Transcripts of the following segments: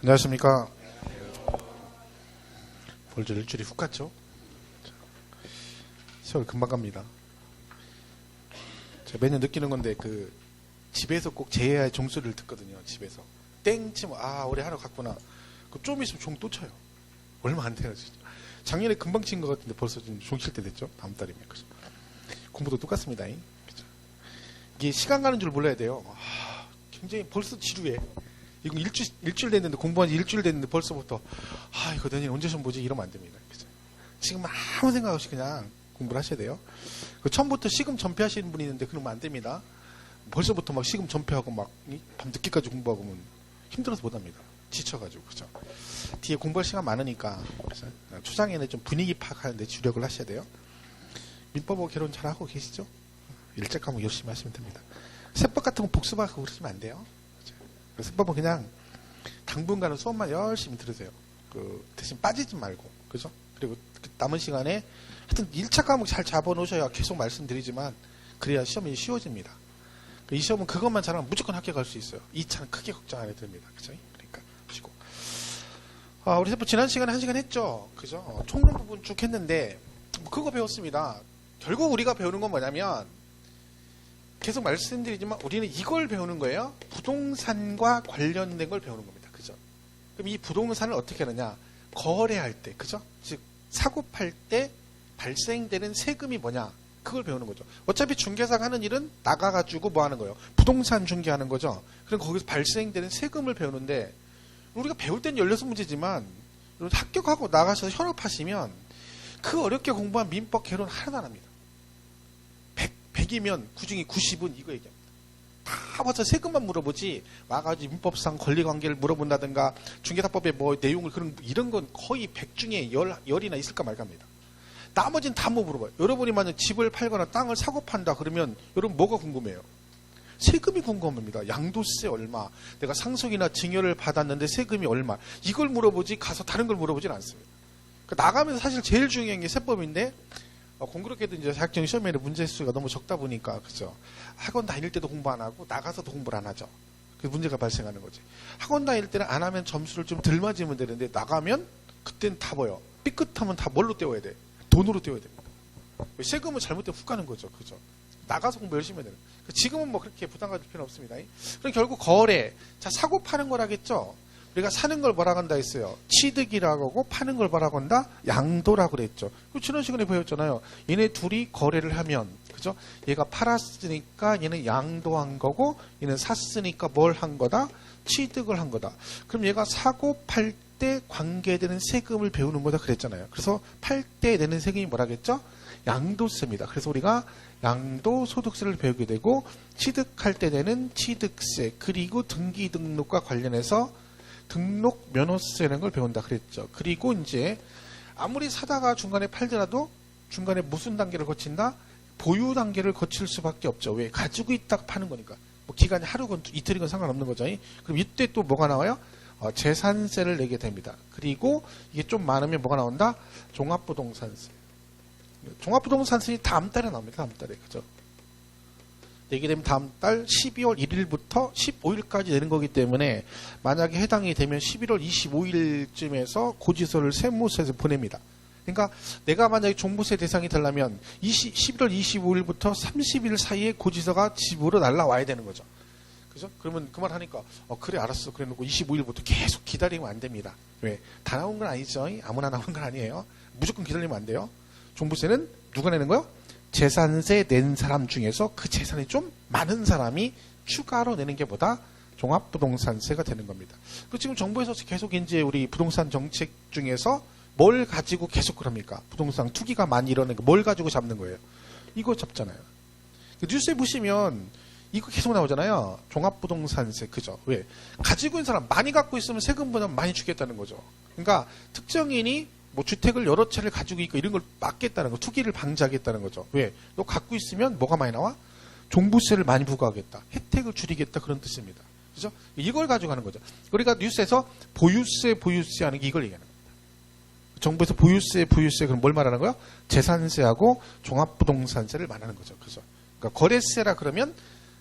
안녕하십니까. 벌써 일주일이 훅 갔죠? 세월 금방 갑니다. 제가 매년 느끼는 건데, 집에서 꼭 제야의 종소리를 듣거든요, 집에서. 땡 치면, 올해 하루 갔구나. 좀 있으면 종 또 쳐요. 얼마 안 돼요, 진짜. 작년에 금방 친 것 같은데 벌써 지금 종 칠 때 됐죠? 다음 달이면. 그죠? 공부도 똑같습니다. 그죠? 이게 시간 가는 줄 몰라야 돼요. 굉장히 벌써 지루해. 이거 일주일 됐는데, 공부한 지 일주일 됐는데 벌써부터, 이거 내년 언제 시험 보지? 이러면 안 됩니다. 그죠? 지금 아무 생각 없이 그냥 공부를 하셔야 돼요. 처음부터 시금 전폐하시는 분이 있는데 그러면 안 됩니다. 벌써부터 막 시금 전폐하고 막 밤 늦게까지 공부하고 면 힘들어서 못 합니다. 지쳐가지고. 그죠? 뒤에 공부할 시간 많으니까. 그죠? 초장에는 좀 분위기 파악하는데 주력을 하셔야 돼요. 민법하고 결혼 잘하고 계시죠? 일제 과목 열심히 하시면 됩니다. 세법 같은 거 복습하고 그러시면 안 돼요. 세법은 그냥 당분간은 수업만 열심히 들으세요. 대신 빠지지 말고. 그죠? 그리고 남은 시간에 하여튼 1차 과목 잘 잡아놓으셔야 계속 말씀드리지만 그래야 시험이 쉬워집니다. 이 시험은 그것만 잘하면 무조건 합격할 수 있어요. 2차는 크게 걱정 안 해도 됩니다. 그죠? 그러니까 보시고. 우리 세법 지난 시간에 1시간 했죠. 그죠? 총론 부분 쭉 했는데 그거 배웠습니다. 결국 우리가 배우는 건 뭐냐면 계속 말씀드리지만 우리는 이걸 배우는 거예요. 부동산과 관련된 걸 배우는 겁니다. 그죠? 그럼 이 부동산을 어떻게 하느냐? 거래할 때, 그죠? 즉 사고 팔 때 발생되는 세금이 뭐냐? 그걸 배우는 거죠. 어차피 중개사가 하는 일은 나가가지고 뭐 하는 거예요? 부동산 중개하는 거죠. 그럼 거기서 발생되는 세금을 배우는데 우리가 배울 때는 16문제지만 합격하고 나가셔서 현업하시면 그 어렵게 공부한 민법 개론 하나도 안 합니다. 100이면 그중에 90은 이거 얘기합니다. 다 와서 세금만 물어보지 와가지고 민법상 권리관계를 물어본다든가 중개사법의 뭐 내용을 이런 건 거의 100 중에 10이나 있을까 말까 합니다. 나머지는 다 뭐 물어봐요. 여러분이 만약 집을 팔거나 땅을 사고 판다 그러면 여러분 뭐가 궁금해요? 세금이 궁금합니다. 양도세 얼마, 내가 상속이나 증여를 받았는데 세금이 얼마, 이걸 물어보지 가서 다른 걸 물어보진 않습니다. 나가면서 사실 제일 중요한 게 세법인데 공교롭게도 이제 자격증 시험에는 문제 수가 너무 적다 보니까, 그죠? 학원 다닐 때도 공부 안 하고 나가서도 공부를 안 하죠. 그 문제가 발생하는 거지. 학원 다닐 때는 안 하면 점수를 좀 덜 맞으면 되는데 나가면 그땐 다 보여. 삐끗하면 다 뭘로 때워야 돼? 돈으로 때워야 됩니다. 세금은 잘못되면 훅 가는 거죠. 그죠? 나가서 공부 열심히 해야 되는. 지금은 뭐 그렇게 부담 가질 필요는 없습니다. 그럼 결국 거래. 자, 사고 파는 거라겠죠? 우리가 사는 걸 뭐라고 한다 했어요? 취득이라고 하고 파는 걸 뭐라고 한다? 양도라고 그랬죠. 지난 시간에 배웠잖아요. 얘네 둘이 거래를 하면, 그죠? 얘가 팔았으니까 얘는 양도한 거고 얘는 샀으니까 뭘 한 거다? 취득을 한 거다. 그럼 얘가 사고 팔 때 관계되는 세금을 배우는 거다 그랬잖아요. 그래서 팔 때 내는 세금이 뭐라겠죠? 양도세입니다. 그래서 우리가 양도소득세를 배우게 되고 취득할 때 내는 취득세 그리고 등기 등록과 관련해서 등록 면허세라는 걸 배운다 그랬죠. 그리고 이제 아무리 사다가 중간에 팔더라도 중간에 무슨 단계를 거친다? 보유 단계를 거칠 수밖에 없죠. 왜? 가지고 있다가 파는 거니까. 뭐 기간이 하루건 이틀이건 상관없는 거죠. 그럼 이때 또 뭐가 나와요? 재산세를 내게 됩니다. 그리고 이게 좀 많으면 뭐가 나온다? 종합부동산세. 종합부동산세는 다음 달에 나옵니다. 다음 달에. 그죠? 내게 되면 다음 달 12월 1일부터 15일까지 내는 거기 때문에 만약에 해당이 되면 11월 25일쯤에서 고지서를 세무서에서 보냅니다. 그러니까 내가 만약에 종부세 대상이 되려면 11월 25일부터 30일 사이에 고지서가 집으로 날라와야 되는 거죠. 그죠? 그러면 그 말 하니까 그래 알았어. 그래 놓고 25일부터 계속 기다리면 안 됩니다. 왜? 다 나온 건 아니죠. 아무나 나온 건 아니에요. 무조건 기다리면 안 돼요. 종부세는 누가 내는 거요? 재산세 낸 사람 중에서 그 재산이 좀 많은 사람이 추가로 내는 게 뭐다? 종합부동산세가 되는 겁니다. 그리고 지금 정부에서 계속 이제 우리 부동산 정책 중에서 뭘 가지고 계속 그럽니까? 부동산 투기가 많이 일어나는 거 뭘 가지고 잡는 거예요? 이거 잡잖아요. 뉴스에 보시면 이거 계속 나오잖아요. 종합부동산세. 그죠? 왜? 가지고 있는 사람 많이 갖고 있으면 세금보다 많이 주겠다는 거죠. 그러니까 특정인이 뭐 주택을 여러 채를 가지고 있고 이런 걸 막겠다는 거, 투기를 방지하겠다는 거죠. 왜? 너 갖고 있으면 뭐가 많이 나와? 종부세를 많이 부과하겠다. 혜택을 줄이겠다. 그런 뜻입니다. 그죠? 이걸 가지고 하는 거죠. 우리가 뉴스에서 보유세 하는 게 이걸 얘기하는 겁니다. 정부에서 보유세 그럼 뭘 말하는 거야? 재산세하고 종합부동산세를 말하는 거죠. 그죠? 그러니까 거래세라 그러면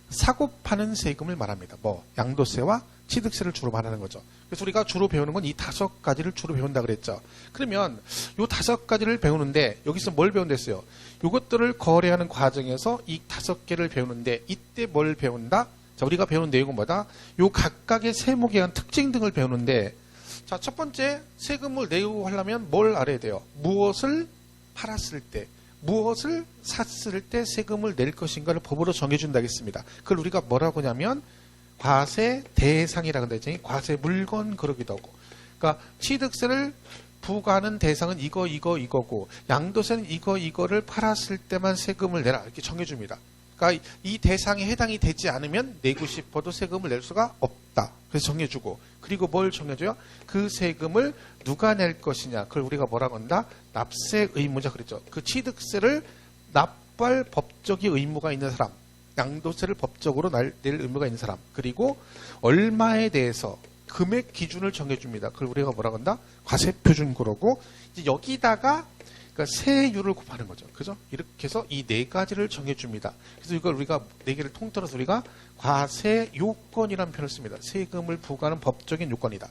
사고 파는 세금을 말합니다. 뭐 양도세와 취득세를 주로 말하는 거죠. 그래서 우리가 주로 배우는 건 이 5가지를 주로 배운다 그랬죠. 그러면 요 5가지를 배우는데 여기서 뭘 배운댔어요? 요것들을 거래하는 과정에서 이 5개를 배우는데 이때 뭘 배운다? 자, 우리가 배우는 내용은 뭐다? 요 각각의 세목에 대한 특징 등을 배우는데, 자, 첫 번째 세금을 내고 하려면 뭘 알아야 돼요? 무엇을 팔았을 때, 무엇을 샀을 때 세금을 낼 것인가를 법으로 정해준다 했습니다. 그걸 우리가 뭐라고 하냐면 과세 대상이라고 한다. 과세 물건 그러기도 하고. 그러니까 취득세를 부과하는 대상은 이거고 양도세는 이거를 팔았을 때만 세금을 내라 이렇게 정해줍니다. 그러니까 이 대상에 해당이 되지 않으면 내고 싶어도 세금을 낼 수가 없다. 그래서 정해주고, 그리고 뭘 정해줘요? 그 세금을 누가 낼 것이냐, 그걸 우리가 뭐라고 한다? 납세 의무자 그랬죠. 그 취득세를 납부할 법적인 의무가 있는 사람, 양도세를 법적으로 낼 의무가 있는 사람, 그리고 얼마에 대해서 금액 기준을 정해줍니다. 그걸 우리가 뭐라고 한다? 과세표준 그러고, 이제 여기다가 그러니까 세율을 곱하는 거죠. 그죠? 이렇게 해서 이 4가지를 정해줍니다. 그래서 이걸 우리가 4개를 통틀어서 우리가 과세 요건이라는 표현을 씁니다. 세금을 부과하는 법적인 요건이다.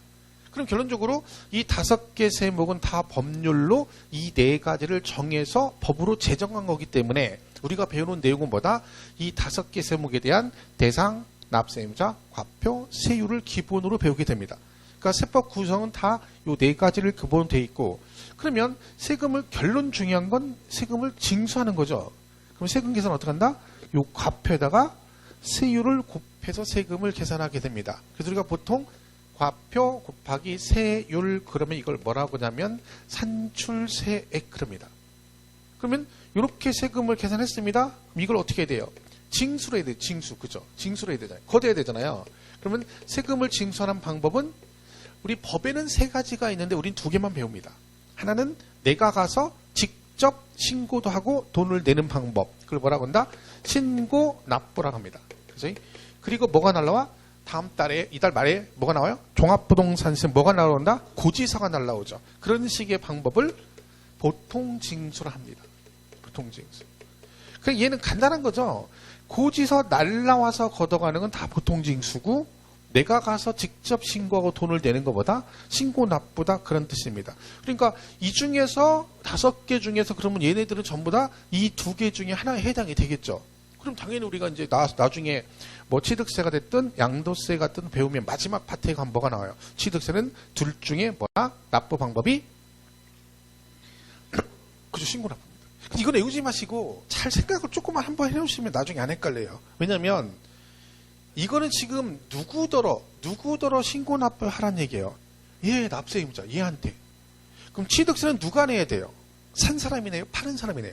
그럼 결론적으로 이 5개 세목은 다 법률로 이 4가지를 정해서 법으로 제정한 거기 때문에 우리가 배우는 내용은 뭐다? 이 5개 세목에 대한 대상, 납세의무자, 과표, 세율을 기본으로 배우게 됩니다. 그러니까 세법 구성은 다 요 4가지를 기본으로 돼 있고, 그러면 세금을, 결론 중요한 건 세금을 징수하는 거죠. 그럼 세금 계산 어떻게 한다? 요 과표에다가 세율을 곱해서 세금을 계산하게 됩니다. 그래서 우리가 보통 과표 곱하기 세율 그러면 이걸 뭐라고 하냐면 산출세액 그럽니다. 그러면 이렇게 세금을 계산했습니다. 그럼 이걸 어떻게 해야 돼요? 징수를 해야 돼요. 징수. 그죠? 징수를 해야 되잖아요. 걷어야 되잖아요. 그러면 세금을 징수하는 방법은 우리 법에는 3가지가 있는데 우린 2개만 배웁니다. 하나는 내가 가서 직접 신고도 하고 돈을 내는 방법. 그걸 뭐라고 한다? 신고 납부라고 합니다. 그죠? 그리고 뭐가 날라와? 다음 달에, 이달 말에 뭐가 나와요? 종합부동산세 뭐가 나온다? 고지서가 날라오죠. 그런 식의 방법을 보통징수라 합니다. 보통징수. 그러니까 얘는 간단한 거죠. 고지서 날라와서 걷어가는 건 다 보통징수고, 내가 가서 직접 신고하고 돈을 내는 것보다 신고 납부다 그런 뜻입니다. 그러니까 이 중에서 5개 중에서 그러면 얘네들은 전부 다 이 2개 중에 하나에 해당이 되겠죠. 그럼 당연히 우리가 이제 나중에 뭐 취득세가 됐든 양도세가 됐든 배우면 마지막 파트에 가면 뭐가 나와요? 취득세는 둘 중에 뭐나 납부 방법이 그죠, 신고 납부입니다. 이건 외우지 마시고 잘 생각을 조금만 한번 해놓으시면 나중에 안 헷갈려요. 왜냐면 이거는 지금 누구더러 신고 납부 하란 얘기예요. 얘 납세 의무자, 얘한테. 그럼 취득세는 누가 내야 돼요? 산 사람이 내요? 파는 사람이 내요?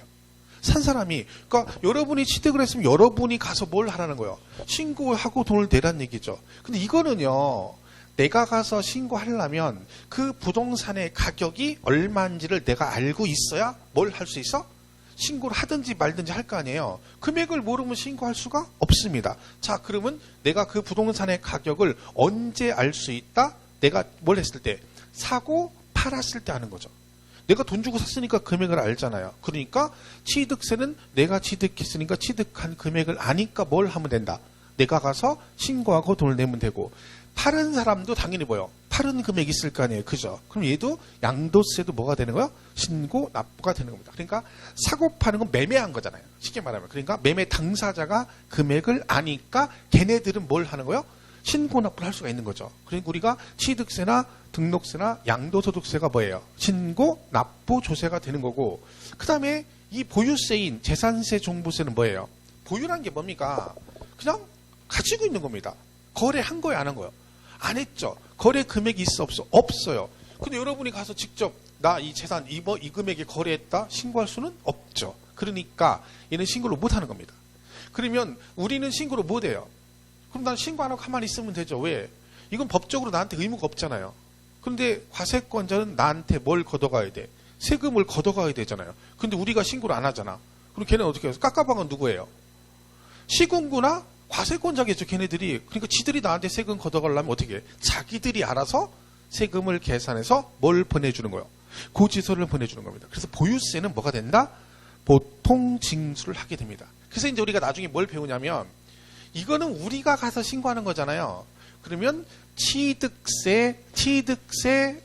산 사람이. 그러니까 여러분이 취득을 했으면 여러분이 가서 뭘 하라는 거예요? 신고하고 돈을 내란 얘기죠. 근데 이거는요, 내가 가서 신고하려면 그 부동산의 가격이 얼마인지를 내가 알고 있어야 뭘 할 수 있어? 신고를 하든지 말든지 할 거 아니에요. 금액을 모르면 신고할 수가 없습니다. 자, 그러면 내가 그 부동산의 가격을 언제 알 수 있다? 내가 뭘 했을 때? 사고 팔았을 때 하는 거죠. 내가 돈 주고 샀으니까 금액을 알잖아요. 그러니까 취득세는 내가 취득했으니까 취득한 금액을 아니까 뭘 하면 된다? 내가 가서 신고하고 돈을 내면 되고, 파는 사람도 당연히 뭐요? 파는 금액이 있을 거 아니에요. 그죠? 그럼 얘도 양도세도 뭐가 되는 거예요? 신고 납부가 되는 겁니다. 그러니까 사고 파는 건 매매한 거잖아요. 쉽게 말하면. 그러니까 매매 당사자가 금액을 아니까 걔네들은 뭘 하는 거예요? 신고 납부를 할 수가 있는 거죠. 그러니까 우리가 취득세나 등록세나 양도소득세가 뭐예요? 신고 납부 조세가 되는 거고, 그 다음에 이 보유세인 재산세 종부세는 뭐예요? 보유란 게 뭡니까? 그냥 가지고 있는 겁니다. 거래한 거예요, 안 한 거예요? 안 했죠. 거래 금액이 있어, 없어? 없어요. 근데 여러분이 가서 직접 나 이 재산 이 금액에 거래했다 신고할 수는 없죠. 그러니까 얘는 신고를 못 하는 겁니다. 그러면 우리는 신고를 못 해요. 그럼 난 신고 안 하고 가만히 있으면 되죠. 왜? 이건 법적으로 나한테 의무가 없잖아요. 그런데 과세권자는 나한테 뭘 걷어가야 돼? 세금을 걷어가야 되잖아요. 근데 우리가 신고를 안 하잖아. 그럼 걔는 어떻게 해요? 깎아방은 누구예요? 시군구나 과세권자겠죠, 걔네들이. 그러니까 지들이 나한테 세금 걷어가려면 어떻게 해? 자기들이 알아서 세금을 계산해서 뭘 보내주는 거예요? 고지서를 보내주는 겁니다. 그래서 보유세는 뭐가 된다? 보통 징수를 하게 됩니다. 그래서 이제 우리가 나중에 뭘 배우냐면, 이거는 우리가 가서 신고하는 거잖아요. 그러면 취득세,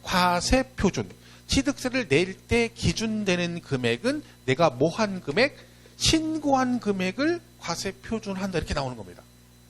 과세 표준. 취득세를 낼 때 기준되는 금액은 내가 모한 금액, 신고한 금액을 과세 표준한다 이렇게 나오는 겁니다.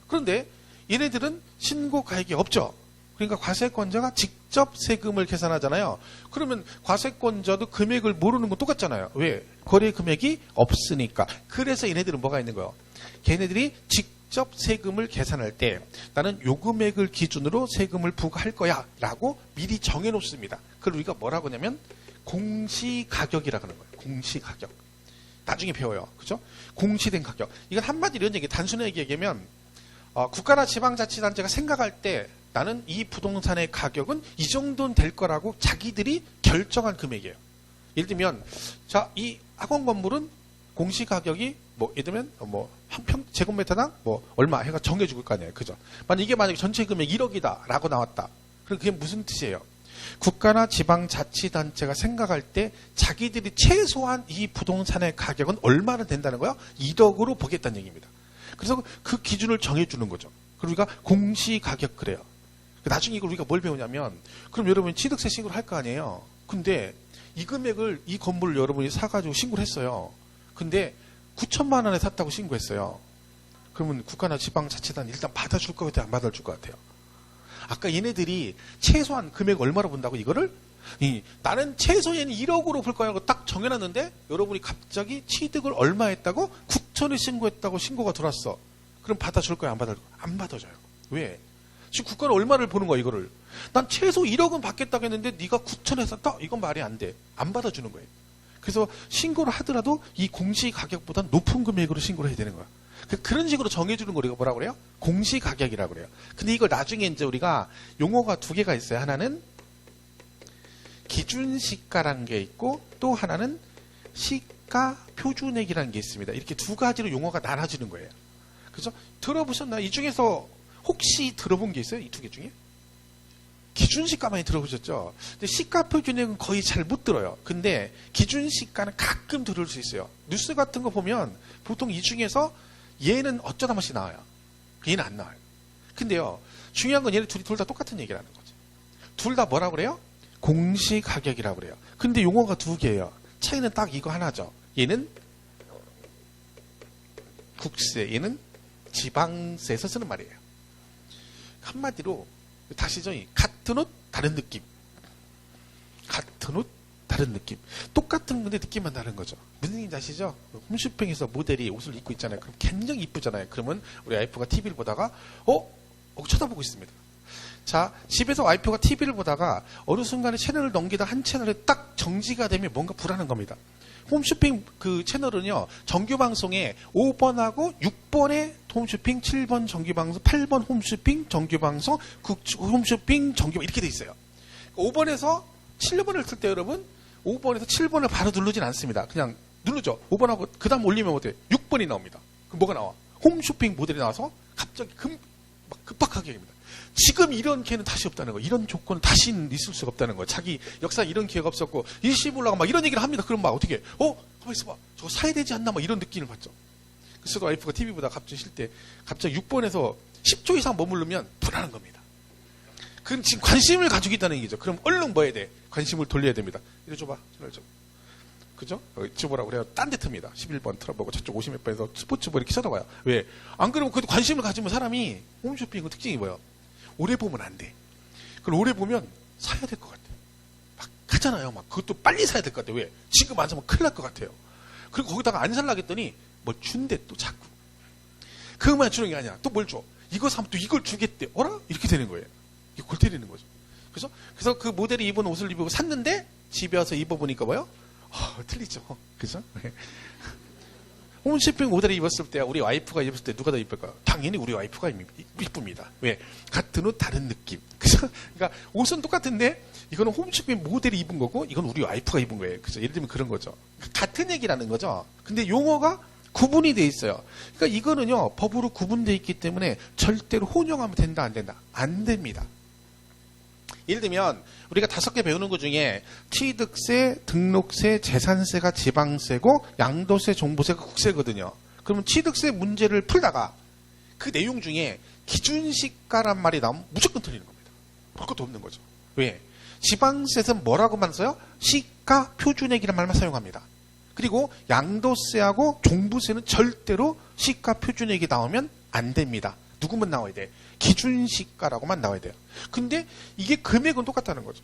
그런데 얘네들은 신고 가액이 없죠. 그러니까 과세권자가 직접 세금을 계산하잖아요. 그러면 과세권자도 금액을 모르는 건 똑같잖아요. 왜? 거래 금액이 없으니까. 그래서 얘네들은 뭐가 있는 거예요? 걔네들이 직접 세금을 계산할 때 나는 요 금액을 기준으로 세금을 부과할 거야 라고 미리 정해놓습니다. 그걸 우리가 뭐라고 하냐면 공시가격이라고 하는 거예요. 공시가격. 나중에 배워요. 그죠? 공시된 가격. 이건 한마디로 이런 얘기, 단순하게 얘기하면 국가나 지방자치단체가 생각할 때 나는 이 부동산의 가격은 이 정도는 될 거라고 자기들이 결정한 금액이에요. 예를 들면, 자, 이 학원 건물은 공시가격이 예를 들면 한 제곱미터당 얼마 해가 정해줄 거 아니에요. 그죠? 이게 만약에 전체 금액 1억이다 라고 나왔다. 그럼 그게 무슨 뜻이에요? 국가나 지방자치단체가 생각할 때 자기들이 최소한 이 부동산의 가격은 얼마나 된다는 거야? 1억으로 보겠다는 얘기입니다. 그래서 그 기준을 정해주는 거죠. 그리고 우리가 공시가격 그래요. 나중에 이걸 우리가 뭘 배우냐면, 그럼 여러분이 취득세 신고를 할 거 아니에요. 근데 이 금액을, 이 건물을 여러분이 사가지고 신고를 했어요. 근데 9천만 원에 샀다고 신고했어요. 그러면 국가나 지방자치단 일단 받아줄 것 같아요? 안 받아줄 것 같아요? 아까 얘네들이 최소한 금액 얼마로 본다고 이거를? 나는 최소에는 1억으로 볼 거라고 딱 정해놨는데 여러분이 갑자기 취득을 얼마 했다고? 9천에 신고했다고 신고가 들어왔어. 그럼 받아줄 거야? 안 받아줄 거야? 안 받아줘요. 왜? 지금 국가는 얼마를 보는 거야 이거를? 난 최소 1억은 받겠다고 했는데 네가 9천에 샀다? 이건 말이 안 돼. 안 받아주는 거예요. 그래서 신고를 하더라도 이 공시가격보다 높은 금액으로 신고를 해야 되는 거야. 그런 식으로 정해주는 거 우리가 뭐라고 그래요? 공시가격이라고 그래요. 근데 이걸 나중에 이제 우리가 용어가 두 개가 있어요. 하나는 기준시가라는 게 있고 또 하나는 시가 표준액이라는 게 있습니다. 이렇게 두 가지로 용어가 나눠지는 거예요. 그래서 들어보셨나요? 이 중에서 혹시 들어본 게 있어요? 이 두 개 중에? 기준시가 많이 들어보셨죠? 근데 시가 표준액은 거의 잘 못 들어요. 근데 기준시가는 가끔 들을 수 있어요. 뉴스 같은 거 보면 보통 이 중에서 얘는 어쩌다 한번씩 나와요. 얘는 안 나와요. 근데요, 중요한 건 얘네 둘 다 똑같은 얘기를 하는 거죠. 둘 다 뭐라고 그래요? 공시가격이라고 그래요. 근데 용어가 두 개예요. 차이는 딱 이거 하나죠. 얘는 국세, 얘는 지방세에서 쓰는 말이에요. 한마디로 다시죠. 같은 옷 다른 느낌. 같은 옷 다른 느낌. 똑같은 건데 느낌만 다른 거죠. 무슨 얘기인지 아시죠? 홈쇼핑에서 모델이 옷을 입고 있잖아요. 그럼 굉장히 이쁘잖아요. 그러면 우리 와이프가 TV를 보다가 쳐다보고 있습니다. 자, 집에서 와이프가 TV를 보다가 어느 순간에 채널을 넘기다 한 채널에 딱 정지가 되면 뭔가 불안한 겁니다. 홈쇼핑 그 채널은요, 정규방송에 5번하고 6번에 홈쇼핑, 7번 정규방송, 8번 홈쇼핑, 정규방송, 홈쇼핑, 정규방송 이렇게 돼 있어요. 5번에서 7번을 틀 때 여러분, 5번에서 7번을 바로 누르진 않습니다. 그냥 누르죠. 5번하고 그 다음 올리면 어때요? 6번이 나옵니다. 그럼 뭐가 나와? 홈쇼핑 모델이 나와서 갑자기 급박하게 됩니다. 지금 이런 기회는 다시 없다는 거예요. 이런 조건은 다시는 있을 수가 없다는 거예요. 자기 역사에 이런 기회가 없었고 일시불 올라가 막 이런 얘기를 합니다. 그럼 막 어떻게 가만히 있어봐. 저거 사야 되지 않나? 막 이런 느낌을 받죠. 그래서 와이프가 TV 보다 갑자기 쉴 때 갑자기 6번에서 10초 이상 머무르면 불안한 겁니다. 그럼 지금 관심을 가지고 있다는 얘기죠. 그럼 얼른 뭐 해야 돼? 관심을 돌려야 됩니다. 이리 줘봐. 저를 좀. 그죠? 줘보라고 그래요. 딴 데 틉니다. 11번 틀어보고 저쪽 50몇 번에서 스포츠볼 이렇게 쳐다봐요. 왜? 안 그러면 그래도 관심을 가지면 사람이 홈쇼핑 특징이 뭐예요? 오래 보면 안 돼. 그걸 오래 보면 사야 될 것 같아. 막 하잖아요. 막 그것도 빨리 사야 될 것 같아. 왜? 지금 안 사면 큰일 날 것 같아요. 그리고 거기다가 안 살라 했더니 뭘 준대 또 자꾸. 그것만 주는 게 아니야. 또 뭘 줘? 이거 사면 또 이걸 주겠대. 어라? 이렇게 되는 거예요. 이게 골 때리는 거죠. 그래서 그 모델이 입은 옷을 입고 샀는데 집에 와서 입어보니까 뭐요? 틀리죠. 그죠? 홈쇼핑 모델을 입었을 때 우리 와이프가 입었을 때 누가 더 이쁠까요? 당연히 우리 와이프가 이쁩니다. 왜? 같은 옷 다른 느낌. 그죠? 그러니까 옷은 똑같은데 이거는 홈쇼핑 모델이 입은 거고 이건 우리 와이프가 입은 거예요. 그죠? 예를 들면 그런 거죠. 같은 얘기라는 거죠. 근데 용어가 구분이 돼 있어요. 그러니까 이거는요 법으로 구분돼 있기 때문에 절대로 혼용하면 된다 안 된다? 안 됩니다. 예를 들면 우리가 5개 배우는 것 중에 취득세, 등록세, 재산세가 지방세고 양도세, 종부세가 국세거든요. 그러면 취득세 문제를 풀다가 그 내용 중에 기준시가란 말이 나오면 무조건 틀리는 겁니다. 볼 것도 없는 거죠. 왜? 지방세는 뭐라고만 써요? 시가 표준액이라는 말만 사용합니다. 그리고 양도세하고 종부세는 절대로 시가 표준액이 나오면 안 됩니다. 누구만 나와야 돼? 기준시가라고만 나와야 돼요. 근데 이게 금액은 똑같다는 거죠.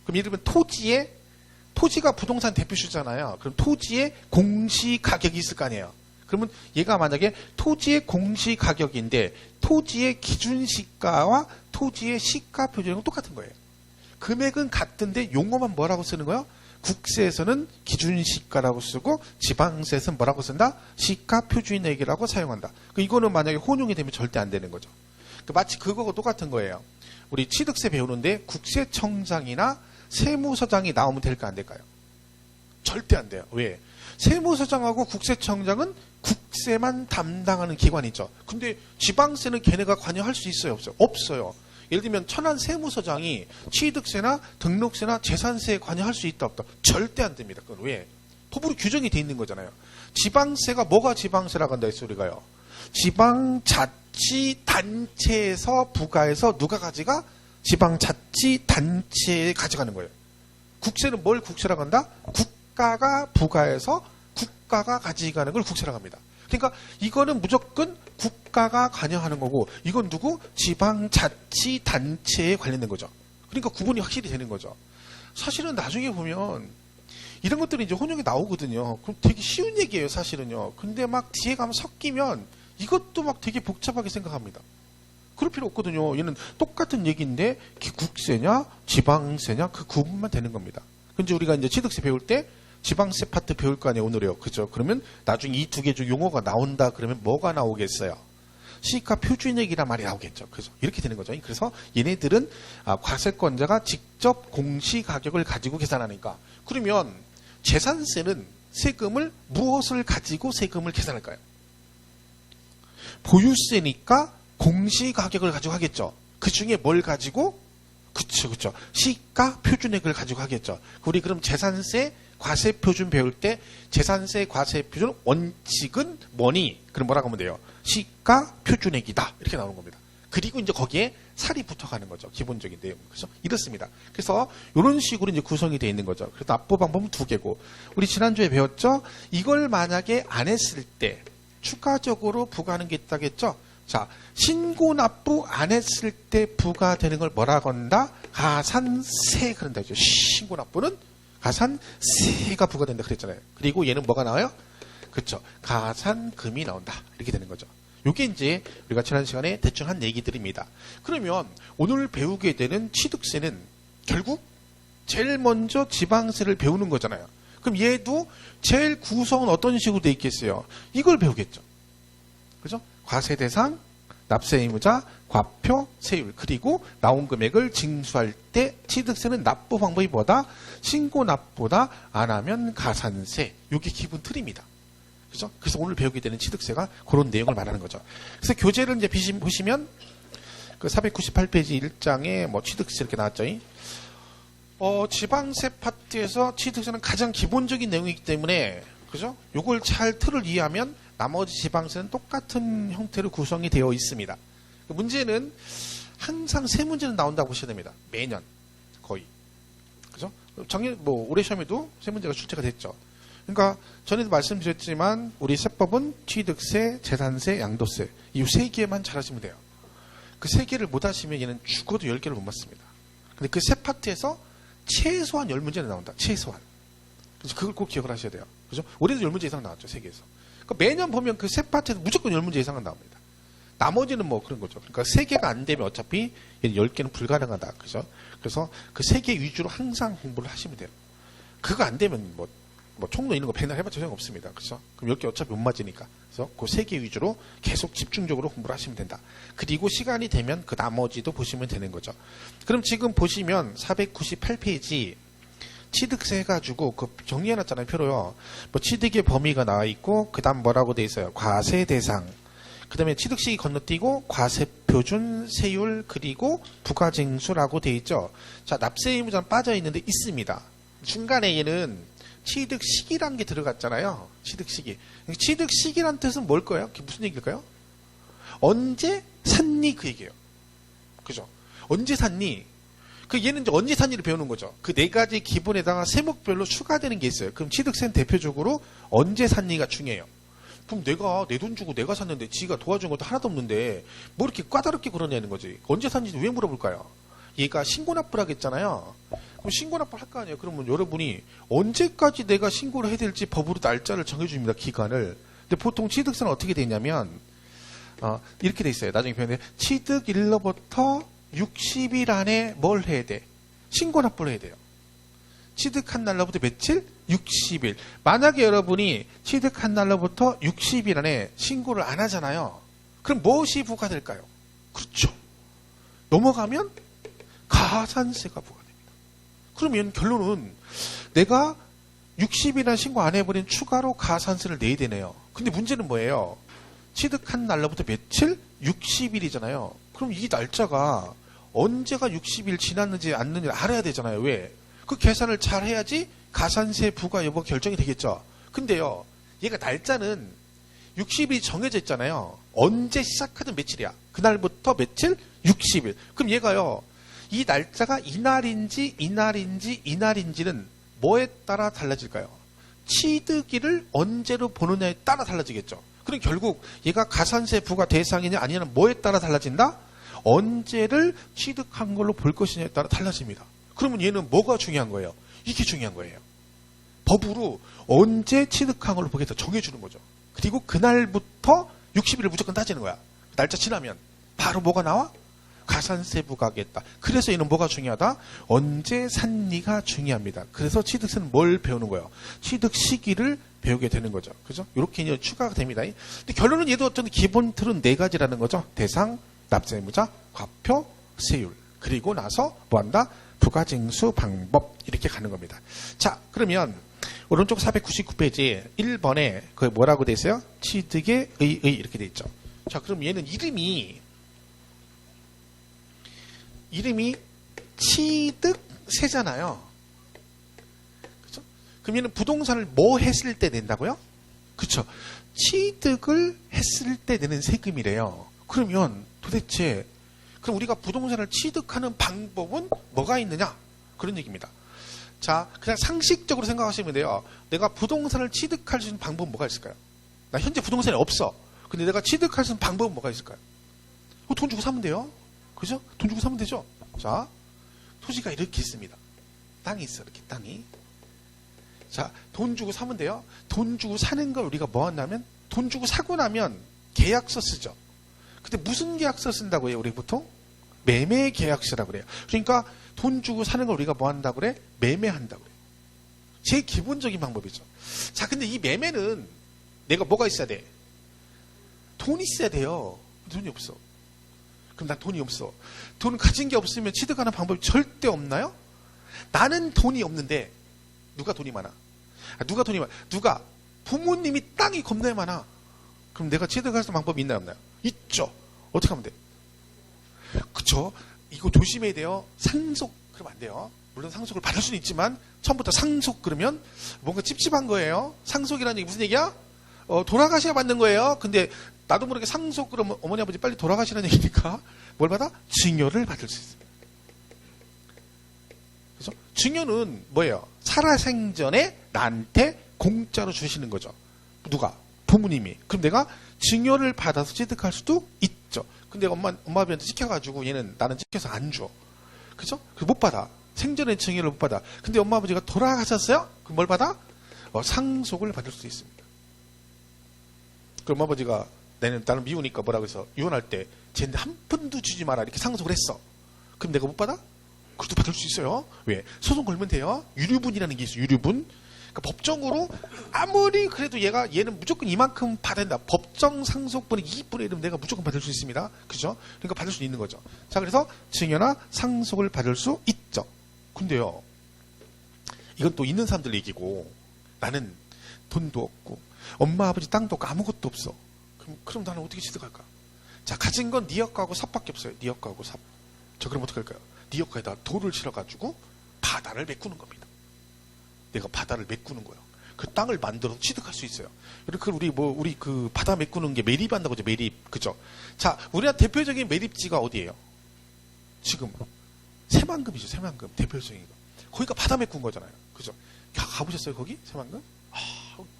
그럼 예를 들면 토지가 부동산 대표시잖아요. 그럼 토지의 공시가격이 있을 거 아니에요. 그러면 얘가 만약에 토지의 공시가격인데 토지의 기준시가와 토지의 시가 표준액은 똑같은 거예요. 금액은 같은데 용어만 뭐라고 쓰는 거예요? 국세에서는 기준시가라고 쓰고 지방세에서는 뭐라고 쓴다? 시가 표준액이라고 사용한다. 이거는 만약에 혼용이 되면 절대 안 되는 거죠. 마치 그거가 똑같은 거예요. 우리 취득세 배우는데 국세청장이나 세무서장이 나오면 될까 안 될까요? 절대 안 돼요. 왜? 세무서장하고 국세청장은 국세만 담당하는 기관이죠. 근데 지방세는 걔네가 관여할 수 있어요? 없어요? 없어요. 예를 들면 천안 세무서장이 취득세나 등록세나 재산세에 관여할 수 있다 없다? 절대 안 됩니다. 그건 왜? 법으로 규정이 돼 있는 거잖아요. 지방세가 뭐가 지방세라고 한다 이 소리가요. 지방자치단체에서 부과해서 누가 가져가? 지방자치단체에 가져가는 거예요. 국세는 뭘 국세라고 한다? 국가가 부과해서 국가가 가져가는 걸 국세라고 합니다. 그러니까 이거는 무조건 국가가 관여하는 거고 이건 누구? 지방자치단체에 관련된 거죠. 그러니까 구분이 확실히 되는 거죠. 사실은 나중에 보면 이런 것들이 이제 혼용이 나오거든요. 그럼 되게 쉬운 얘기예요, 사실은요. 근데 막 뒤에 가면 섞이면 이것도 막 되게 복잡하게 생각합니다. 그럴 필요 없거든요. 얘는 똑같은 얘기인데 국세냐, 지방세냐 그 구분만 되는 겁니다. 근데 우리가 이제 취득세 배울 때 지방세 파트 배울 거 아니에요, 오늘이요. 그죠? 그러면 나중에 이 두 개 중 용어가 나온다 그러면 뭐가 나오겠어요? 시가 표준액이란 말이 나오겠죠. 그죠? 이렇게 되는 거죠. 그래서 얘네들은 과세권자가 직접 공시가격을 가지고 계산하니까. 그러면 재산세는 세금을 무엇을 가지고 세금을 계산할까요? 보유세니까 공시가격을 가지고 하겠죠. 그 중에 뭘 가지고? 그쵸. 시가 표준액을 가지고 하겠죠. 우리 그럼 재산세 과세표준 배울 때 재산세 과세표준 원칙은 뭐니? 그럼 뭐라고 하면 돼요? 시가 표준액이다. 이렇게 나오는 겁니다. 그리고 이제 거기에 살이 붙어가는 거죠. 기본적인 내용. 그래서 이렇습니다. 그래서 이런 식으로 이제 구성이 되어 있는 거죠. 그래서 납부 방법은 두 개고 우리 지난주에 배웠죠? 이걸 만약에 안 했을 때 추가적으로 부과하는 게 있다겠죠? 자, 신고 납부 안 했을 때 부과되는 걸 뭐라고 한다? 가산세 그런다 했죠. 신고 납부는 가산세가 부과된다 그랬잖아요. 그리고 얘는 뭐가 나와요? 그렇죠. 가산금이 나온다. 이렇게 되는 거죠. 이게 이제 우리가 지난 시간에 대충 한 얘기들입니다. 그러면 오늘 배우게 되는 취득세는 결국 제일 먼저 지방세를 배우는 거잖아요. 그럼 얘도 제일 구성은 어떤 식으로 돼 있겠어요? 이걸 배우겠죠. 그죠? 과세 대상, 납세 의무자, 과표, 세율, 그리고 나온 금액을 징수할 때 취득세는 납부 방법이 뭐다? 신고 납부보다 안 하면 가산세. 이게 기본 틀입니다. 그죠? 그래서 오늘 배우게 되는 취득세가 그런 내용을 말하는 거죠. 그래서 교재를 이제 보시면 그 498페이지 1장에 뭐 취득세 이렇게 나왔죠. 지방세 파트에서 취득세는 가장 기본적인 내용이기 때문에 그죠? 요걸 잘 틀을 이해하면 나머지 지방세는 똑같은 형태로 구성이 되어 있습니다. 문제는 항상 세 문제는 나온다고 보셔야 됩니다. 매년 거의. 그죠? 작년 올해 시험에도 세 문제가 출제가 됐죠. 그러니까 전에도 말씀드렸지만 우리 세법은 취득세, 재산세, 양도세 이 세 개만 잘하시면 돼요. 그 세 개를 못 하시면 얘는 죽어도 10개를 못 맞습니다. 근데 그 세 파트에서 최소한 10문제는 나온다. 최소한. 그래서 그걸 꼭 기억을 하셔야 돼요. 그죠? 올해도 10문제 이상 나왔죠. 세계에서. 그러니까 매년 보면 그 세 파트에서 무조건 10문제 이상은 나옵니다. 나머지는 뭐 그런 거죠. 그러니까 3개가 안 되면 어차피 10개는 불가능하다. 그죠? 그래서 그 3개 위주로 항상 공부를 하시면 돼요. 그거 안 되면 뭐 총론 이런 거 백날 해봤자 소용없습니다. 그죠? 그럼 10개 어차피 못 맞으니까. 그래서 그 3개 위주로 계속 집중적으로 공부를 하시면 된다. 그리고 시간이 되면 그 나머지도 보시면 되는 거죠. 그럼 지금 보시면 498페이지 취득세 해가지고 그 정리해놨잖아요. 표로요. 취득의 범위가 나와 있고 그 다음 뭐라고 돼 있어요? 과세 대상. 그 다음에 취득시기 건너뛰고 과세표준, 세율, 그리고 부가징수라고 돼 있죠. 자, 납세 의무자는 빠져 있는데 있습니다. 중간에 얘는 취득시기라는 게 들어갔잖아요. 취득시기. 취득시기란 뜻은 뭘까요? 그게 무슨 얘기일까요? 언제 샀니? 그 얘기예요. 그죠? 언제 샀니? 얘는 이제 언제 샀니를 배우는 거죠. 그 네 가지 기본에다가 세목별로 추가되는 게 있어요. 그럼 취득세는 대표적으로 언제 샀니가 중요해요. 그럼 내가 내 돈 주고 내가 샀는데 지가 도와준 것도 하나도 없는데 뭐 이렇게 까다롭게 그러냐는 거지. 언제 샀는지 왜 물어볼까요? 얘가 신고납부를 하겠잖아요. 그럼 신고납부를 할 거 아니에요. 그러면 여러분이 언제까지 내가 신고를 해야 될지 법으로 날짜를 정해줍니다. 기간을. 근데 보통 취득세는 어떻게 되냐면 이렇게 돼 있어요. 나중에 표현해. 취득일로부터 60일 안에 뭘 해야 돼? 신고납부를 해야 돼요. 취득한 날로부터 며칠? 60일. 만약에 여러분이 취득한 날로부터 60일 안에 신고를 안 하잖아요. 그럼 무엇이 부과될까요? 그렇죠. 넘어가면 가산세가 부과됩니다. 그러면 결론은 내가 60일 안 신고 안 해버린 추가로 가산세를 내야 되네요. 근데 문제는 뭐예요? 취득한 날로부터 며칠? 60일이잖아요. 그럼 이 날짜가 언제가 60일 지났는지 않는지 알아야 되잖아요. 왜? 그 계산을 잘 해야지 가산세 부과 여부가 결정이 되겠죠. 근데요, 얘가 날짜는 60일이 정해져 있잖아요. 언제 시작하든 며칠이야. 그날부터 며칠? 60일. 그럼 얘가요, 이 날짜가 이날인지는 뭐에 따라 달라질까요? 취득일을 언제로 보느냐에 따라 달라지겠죠. 그럼 결국 얘가 가산세 부과 대상이냐 아니냐는 뭐에 따라 달라진다? 언제를 취득한 걸로 볼 것이냐에 따라 달라집니다. 그러면 얘는 뭐가 중요한 거예요? 이게 중요한 거예요. 법으로 언제 취득한 걸로 보겠다 정해주는 거죠. 그리고 그날부터 60일을 무조건 따지는 거야. 날짜 지나면 바로 뭐가 나와? 가산세 부과하겠다. 그래서 얘는 뭐가 중요하다? 언제 샀니가 중요합니다. 그래서 취득세는 뭘 배우는 거예요? 취득 시기를 배우게 되는 거죠. 그죠? 이렇게 이제 추가가 됩니다. 근데 결론은 얘도 어떤 기본 틀은 네 가지라는 거죠. 대상, 납세의무자, 과표, 세율. 그리고 나서 뭐한다? 부가징수 방법. 이렇게 가는 겁니다. 자, 그러면 오른쪽 499페이지 1번에 그 뭐라고 돼 있어요? 취득의 의 이렇게 돼 있죠. 자, 그럼 얘는 이름이 취득세잖아요. 그렇죠? 그럼 얘는 부동산을 뭐 했을 때 낸다고요? 그렇죠. 취득을 했을 때 내는 세금이래요. 그러면 도대체 그럼 우리가 부동산을 취득하는 방법은 뭐가 있느냐? 그런 얘기입니다. 자, 그냥 상식적으로 생각하시면 돼요. 내가 부동산을 취득할 수 있는 방법은 뭐가 있을까요? 나 현재 부동산이 없어. 근데 내가 취득할 수 있는 방법은 뭐가 있을까요? 돈 주고 사면 돼요. 그죠? 돈 주고 사면 되죠? 자, 토지가 이렇게 있습니다. 땅이 있어, 이렇게 땅이. 자, 돈 주고 사면 돼요. 돈 주고 사는 걸 우리가 뭐 한다면? 돈 주고 사고 나면 계약서 쓰죠. 근데 무슨 계약서 쓴다고 해요, 우리 보통? 매매 계약서라고 그래요. 그러니까 돈 주고 사는 걸 우리가 뭐 한다고 그래? 매매한다고 그래요. 제일 기본적인 방법이죠. 자, 근데 이 매매는 내가 뭐가 있어야 돼? 돈이 있어야 돼요. 돈이 없어. 그럼 난 돈이 없어. 돈 가진 게 없으면 취득하는 방법이 절대 없나요? 나는 돈이 없는데 누가 돈이 많아? 누가 돈이 많아? 누가? 부모님이 땅이 겁나 많아. 그럼 내가 취득할 수 있는 방법이 있나요? 없나요? 있죠. 어떻게 하면 돼? 그쵸? 이거 조심해야 돼요. 상속 그러면 안 돼요. 물론 상속을 받을 수는 있지만 처음부터 상속 그러면 뭔가 찝찝한 거예요. 상속이라는 얘기 무슨 얘기야? 돌아가셔야 받는 거예요. 근데 나도 모르게 상속 그러면 어머니 아버지 빨리 돌아가시라는 얘기니까 뭘 받아? 증여를 받을 수 있습니다. 그래서 증여는 뭐예요? 살아생전에 나한테 공짜로 주시는 거죠. 누가? 부모님이. 그럼 내가 증여를 받아서 취득할 수도 있죠. 근데 엄마 아버지한테 찍혀가지고 얘는 나는 찍혀서 안 줘. 그죠? 그래서 못 받아. 생전에 증여를 못 받아. 근데 엄마 아버지가 돌아가셨어요? 그럼 뭘 받아? 상속을 받을 수 있습니다. 그럼 엄마 아버지가 나는 미우니까 뭐라고 해서 이혼할 때 쟤한테 한 푼도 주지 마라 이렇게 상속을 했어. 그럼 내가 못 받아? 그것도 받을 수 있어요. 왜? 소송 걸면 돼요. 유류분이라는 게 있어요. 유류분. 그러니까 법정으로 아무리 그래도 얘는 무조건 이만큼 받아야 된다. 법정 상속분의 2분의 1은 내가 무조건 받을 수 있습니다. 그죠? 그러니까 받을 수 있는 거죠. 자, 그래서 증여나 상속을 받을 수 있죠. 근데요, 이건 또 있는 사람들 얘기고 나는 돈도 없고 엄마 아버지 땅도 없고 아무것도 없어. 그럼 나는 어떻게 취득할까? 자, 가진 건 니역하고 삽밖에 없어요. 니역하고 삽. 저 그럼 어떻게 할까요? 니역에다 돌을 실어가지고 바다를 메꾸는 겁니다. 내가 바다를 메꾸는 거예요. 그 땅을 만들어서 취득할 수 있어요. 그리고 우리 그 바다 메꾸는 게 매립한다고 하죠. 매립. 그죠? 자, 우리나라 대표적인 매립지가 어디예요? 지금. 새만금이죠. 새만금. 대표적인 거. 거기가 바다 메꾼 거잖아요. 그죠? 가보셨어요? 거기? 새만금?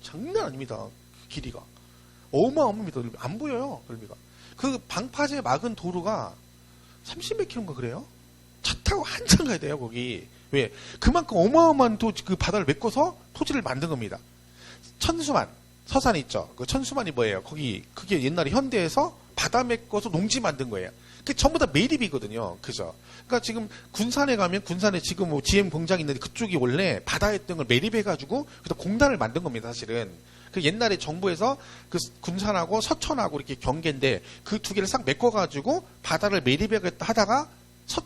장난 아닙니다. 길이가. 어마어마합니다. 안 보여요. 넓이가. 그 방파제 막은 도로가 30몇 킬로인가 그래요? 차 타고 한참 가야 돼요. 거기. 왜? 그만큼 어마어마한 그 바다를 메꿔서 토지를 만든 겁니다. 천수만. 서산 있죠? 그 천수만이 뭐예요? 그게 옛날에 현대에서 바다 메꿔서 농지 만든 거예요. 그게 전부 다 매립이거든요. 그죠? 그러니까 지금 군산에 가면 군산에 지금 뭐 GM 공장이 있는데 그쪽이 원래 바다에 있던 걸 매립해가지고 그래서 공단을 만든 겁니다. 사실은. 그 옛날에 정부에서 그 군산하고 서천하고 이렇게 경계인데 그 두 개를 싹 메꿔가지고 바다를 매립하겠다 하다가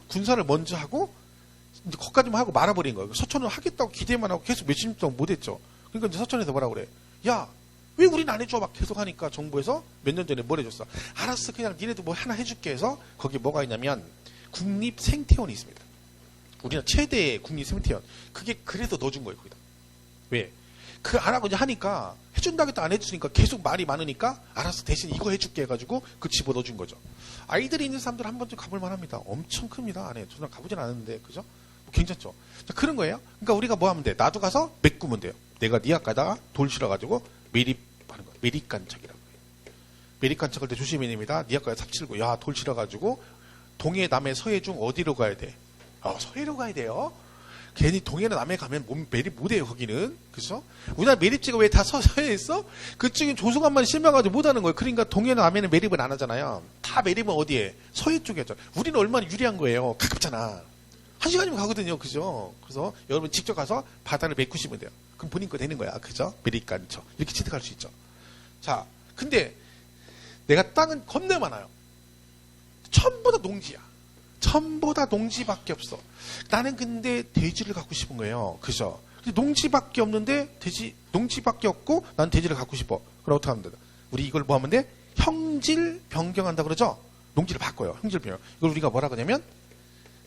군산을 먼저 하고 이제 거기까지만 하고 말아버린 거예요. 서천은 하겠다고 기대만 하고 계속 몇십 년 동안 못했죠. 그러니까 이제 서천에서 뭐라 그래? 야, 왜 우린 안 해줘? 막 계속 하니까 정부에서 몇 년 전에 뭘 해줬어? 알았어, 그냥 니네도 뭐 하나 해줄게 해서 거기 뭐가 있냐면 국립생태원이 있습니다. 우리나라 최대의 국립생태원. 그게 그래서 넣어준 거예요, 거기다. 왜? 그 안 하고 이제 하니까 해준다겠다 안 해주니까 계속 말이 많으니까 알았어, 대신 이거 해줄게 해가지고 그 집어 넣어준 거죠. 아이들이 있는 사람들 한 번쯤 가볼 만합니다. 엄청 큽니다. 안에. 저는 가보진 않았는데, 그죠? 뭐 괜찮죠? 자, 그런 거예요. 그러니까 우리가 뭐 하면 돼? 나도 가서 메꾸면 돼요. 내가 니 앞가다가 돌 실어가지고 매립하는 거예요. 매립간척이라고 해요. 매립간척할 때 조심해야 됩니다. 니 앞가에 삽칠고, 야, 돌 실어가지고 동해, 남해, 서해 중 어디로 가야 돼? 서해로 가야 돼요. 괜히 동해나 남해 가면 매립 못해요, 거기는. 그죠? 우리나라 매립지가 왜 다 서해에 있어? 그쪽에 조성안만 심어가지고 못하는 거예요. 그러니까 동해나 남해는 매립은 안 하잖아요. 다 매립은 어디에? 서해 쪽에 하죠. 우리는 얼마나 유리한 거예요. 가깝잖아. 1시간이면 가거든요. 그죠? 그래서 여러분 직접 가서 바다를 메꾸시면 돼요. 그럼 본인 거 되는 거야. 그죠? 매립간척. 이렇게 취득할 수 있죠. 자, 근데 내가 땅은 겁내 많아요. 전부 다 농지야. 전부 다 농지밖에 없어. 나는 근데 돼지를 갖고 싶은 거예요. 그죠? 농지밖에 없는데 농지밖에 없고 난 돼지를 갖고 싶어. 그럼 어떻게 하면 돼? 우리 이걸 뭐 하면 돼? 형질 변경한다 그러죠? 농지를 바꿔요. 형질 변경. 이걸 우리가 뭐라 그러냐면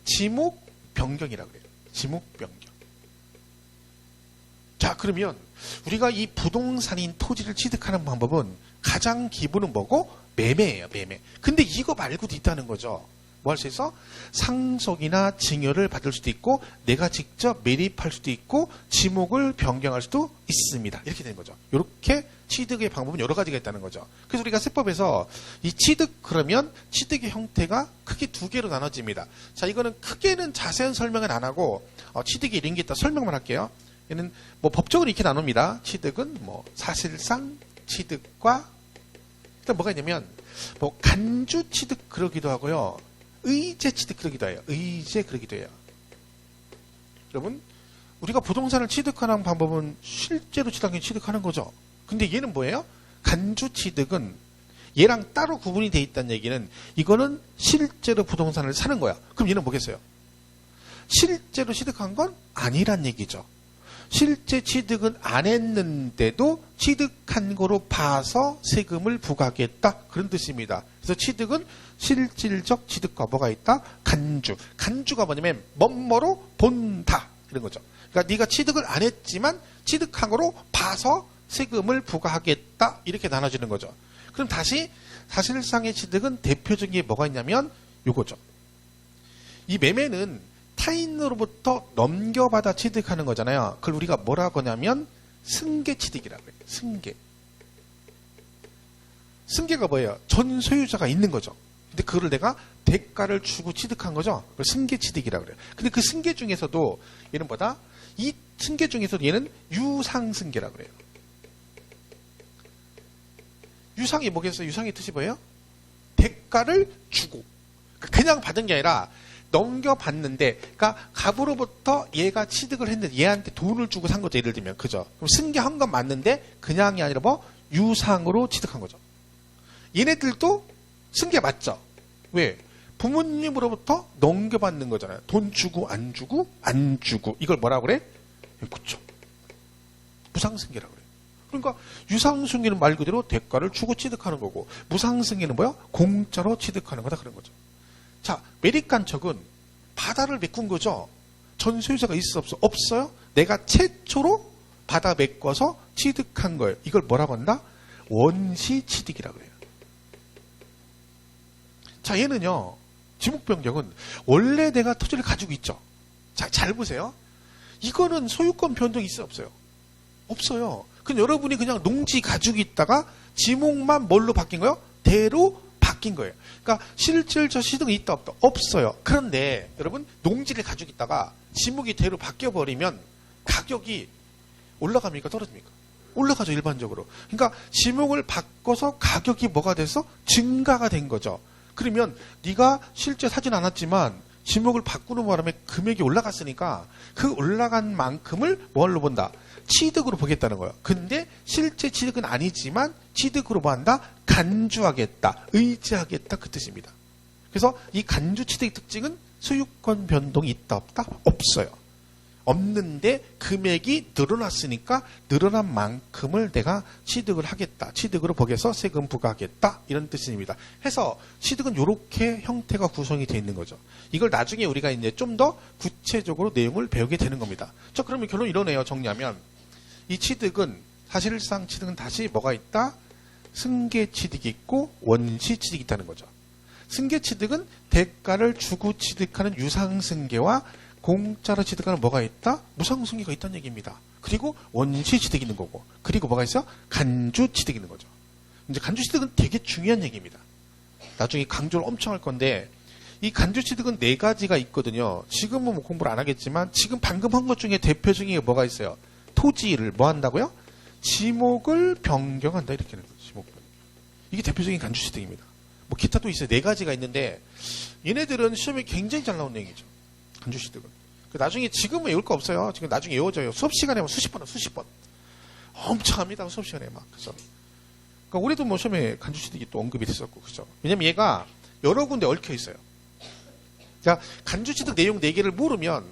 지목 변경이라고 그래요. 지목 변경. 자, 그러면 우리가 이 부동산인 토지를 취득하는 방법은 가장 기본은 뭐고? 매매예요. 매매. 근데 이거 말고도 있다는 거죠. 뭐 할 수 있어? 상속이나 증여를 받을 수도 있고 내가 직접 매립할 수도 있고 지목을 변경할 수도 있습니다. 이렇게 되는 거죠. 이렇게 취득의 방법은 여러 가지가 있다는 거죠. 그래서 우리가 세법에서 이 취득 그러면 취득의 형태가 크게 두 개로 나눠집니다. 자, 이거는 크게는 자세한 설명은 안 하고 취득이 이런 게 있다 설명만 할게요. 얘는 뭐 법적으로 이렇게 나눕니다. 취득은 뭐 사실상 취득과 일단 뭐가 있냐면 뭐 간주 취득 그러기도 하고요. 의제 취득 그러기도 해요. 의제 그러기도 해요. 여러분, 우리가 부동산을 취득하는 방법은 실제로 취득하는 거죠. 근데 얘는 뭐예요? 간주 취득은 얘랑 따로 구분이 돼 있다는 얘기는 이거는 실제로 부동산을 사는 거야. 그럼 얘는 뭐겠어요? 실제로 취득한 건 아니란 얘기죠. 실제 취득은 안 했는데도 취득한 거로 봐서 세금을 부과하겠다. 그런 뜻입니다. 그래서 취득은 실질적 취득과 뭐가 있다? 간주. 간주가 뭐냐면 뭐뭐로 본다. 이런 거죠. 그러니까 네가 취득을 안 했지만 취득한 거로 봐서 세금을 부과하겠다. 이렇게 나눠지는 거죠. 그럼 다시 사실상의 취득은 대표적인 게 뭐가 있냐면 요거죠. 이 매매는 타인으로부터 넘겨받아 취득하는 거잖아요. 그걸 우리가 뭐라고 하냐면 승계 취득이라고 해요. 승계. 승계가 뭐예요? 전 소유자가 있는 거죠. 근데 그거를 내가 대가를 주고 취득한 거죠. 그걸 승계 취득이라고 그래요. 근데 그 승계 중에서도 얘는 뭐다? 이 승계 중에서도 얘는 유상승계라고 그래요. 유상이 뭐겠어요? 유상의 뜻이 뭐예요? 대가를 주고. 그냥 받은 게 아니라 넘겨받는데, 그러니까 갑으로부터 얘가 취득을 했는데 얘한테 돈을 주고 산 거죠. 예를 들면, 그죠? 그럼 승계한 건 맞는데 그냥이 아니라 뭐 유상으로 취득한 거죠. 얘네들도 승계 맞죠? 왜? 부모님으로부터 넘겨받는 거잖아요. 돈 주고 안 주고 안 주고 이걸 뭐라고 그래? 그쵸? 무상승계라고 그래요. 그러니까 유상승계는 말 그대로 대가를 주고 취득하는 거고 무상승계는 뭐야? 공짜로 취득하는 거다 그런 거죠. 자, 매립간척은 바다를 메꾼 거죠. 전 소유자가 있어 없어? 없어요? 내가 최초로 받아 메꿔서 취득한 거예요. 이걸 뭐라고 한다? 원시 취득이라고 해요. 자, 얘는요, 지목 변경은 원래 내가 토지를 가지고 있죠. 자, 잘 보세요. 이거는 소유권 변동이 있어요, 없어요? 없어요. 그럼 여러분이 그냥 농지 가지고 있다가 지목만 뭘로 바뀐 거예요? 대로 바뀐 거예요. 그러니까 실질적 취득은 있다, 없다? 없어요. 그런데 여러분, 농지를 가지고 있다가 지목이 대로 바뀌어버리면 가격이 올라갑니까? 떨어집니까? 올라가죠, 일반적으로. 그러니까 지목을 바꿔서 가격이 뭐가 돼서 증가가 된 거죠. 그러면 네가 실제 사진 않았지만 지목을 바꾸는 바람에 금액이 올라갔으니까 그 올라간 만큼을 뭘로 본다? 취득으로 보겠다는 거예요. 근데 실제 취득은 아니지만 취득으로 뭐 한다? 간주하겠다, 의지하겠다, 그 뜻입니다. 그래서 이 간주 취득의 특징은 소유권 변동이 있다, 없다? 없어요. 없는데 금액이 늘어났으니까 늘어난 만큼을 내가 취득을 하겠다. 취득으로 보게서 세금 부과하겠다. 이런 뜻입니다. 해서 취득은 이렇게 형태가 구성이 되어 있는 거죠. 이걸 나중에 우리가 이제 좀 더 구체적으로 내용을 배우게 되는 겁니다. 자, 그러면 결론 이러네요. 정리하면. 이 취득은, 사실상 취득은 다시 뭐가 있다? 승계 취득이 있고 원시 취득이 있다는 거죠. 승계 취득은 대가를 주고 취득하는 유상승계와 공짜로 취득하는 뭐가 있다? 무상승계가 있다는 얘기입니다. 그리고 원시 취득이 있는 거고, 그리고 뭐가 있어? 간주 취득이 있는 거죠. 이제 간주 취득은 되게 중요한 얘기입니다. 나중에 강조를 엄청 할 건데, 이 간주 취득은 4가지가 있거든요. 지금은 뭐 공부를 안 하겠지만 지금 방금 한 것 중에 대표적인 게 뭐가 있어요? 토지를 뭐 한다고요? 지목을 변경한다, 이렇게 하는 거죠. 지목 변경. 이게 대표적인 간주 취득입니다. 뭐 기타 또 있어요. 4가지가 있는데 얘네들은 시험에 굉장히 잘 나오는 얘기죠. 간주 취득은. 나중에 지금은 외울 거 없어요. 지금 나중에 외워져요. 수업 시간에 수십 번. 엄청 합니다. 수업 시간에 막. 그죠? 그러니까 우리도 뭐 시험에 간주 취득이 또 언급이 됐었고, 그죠? 왜냐면 얘가 여러 군데 얽혀 있어요. 자, 간주 취득 내용 4개를 모르면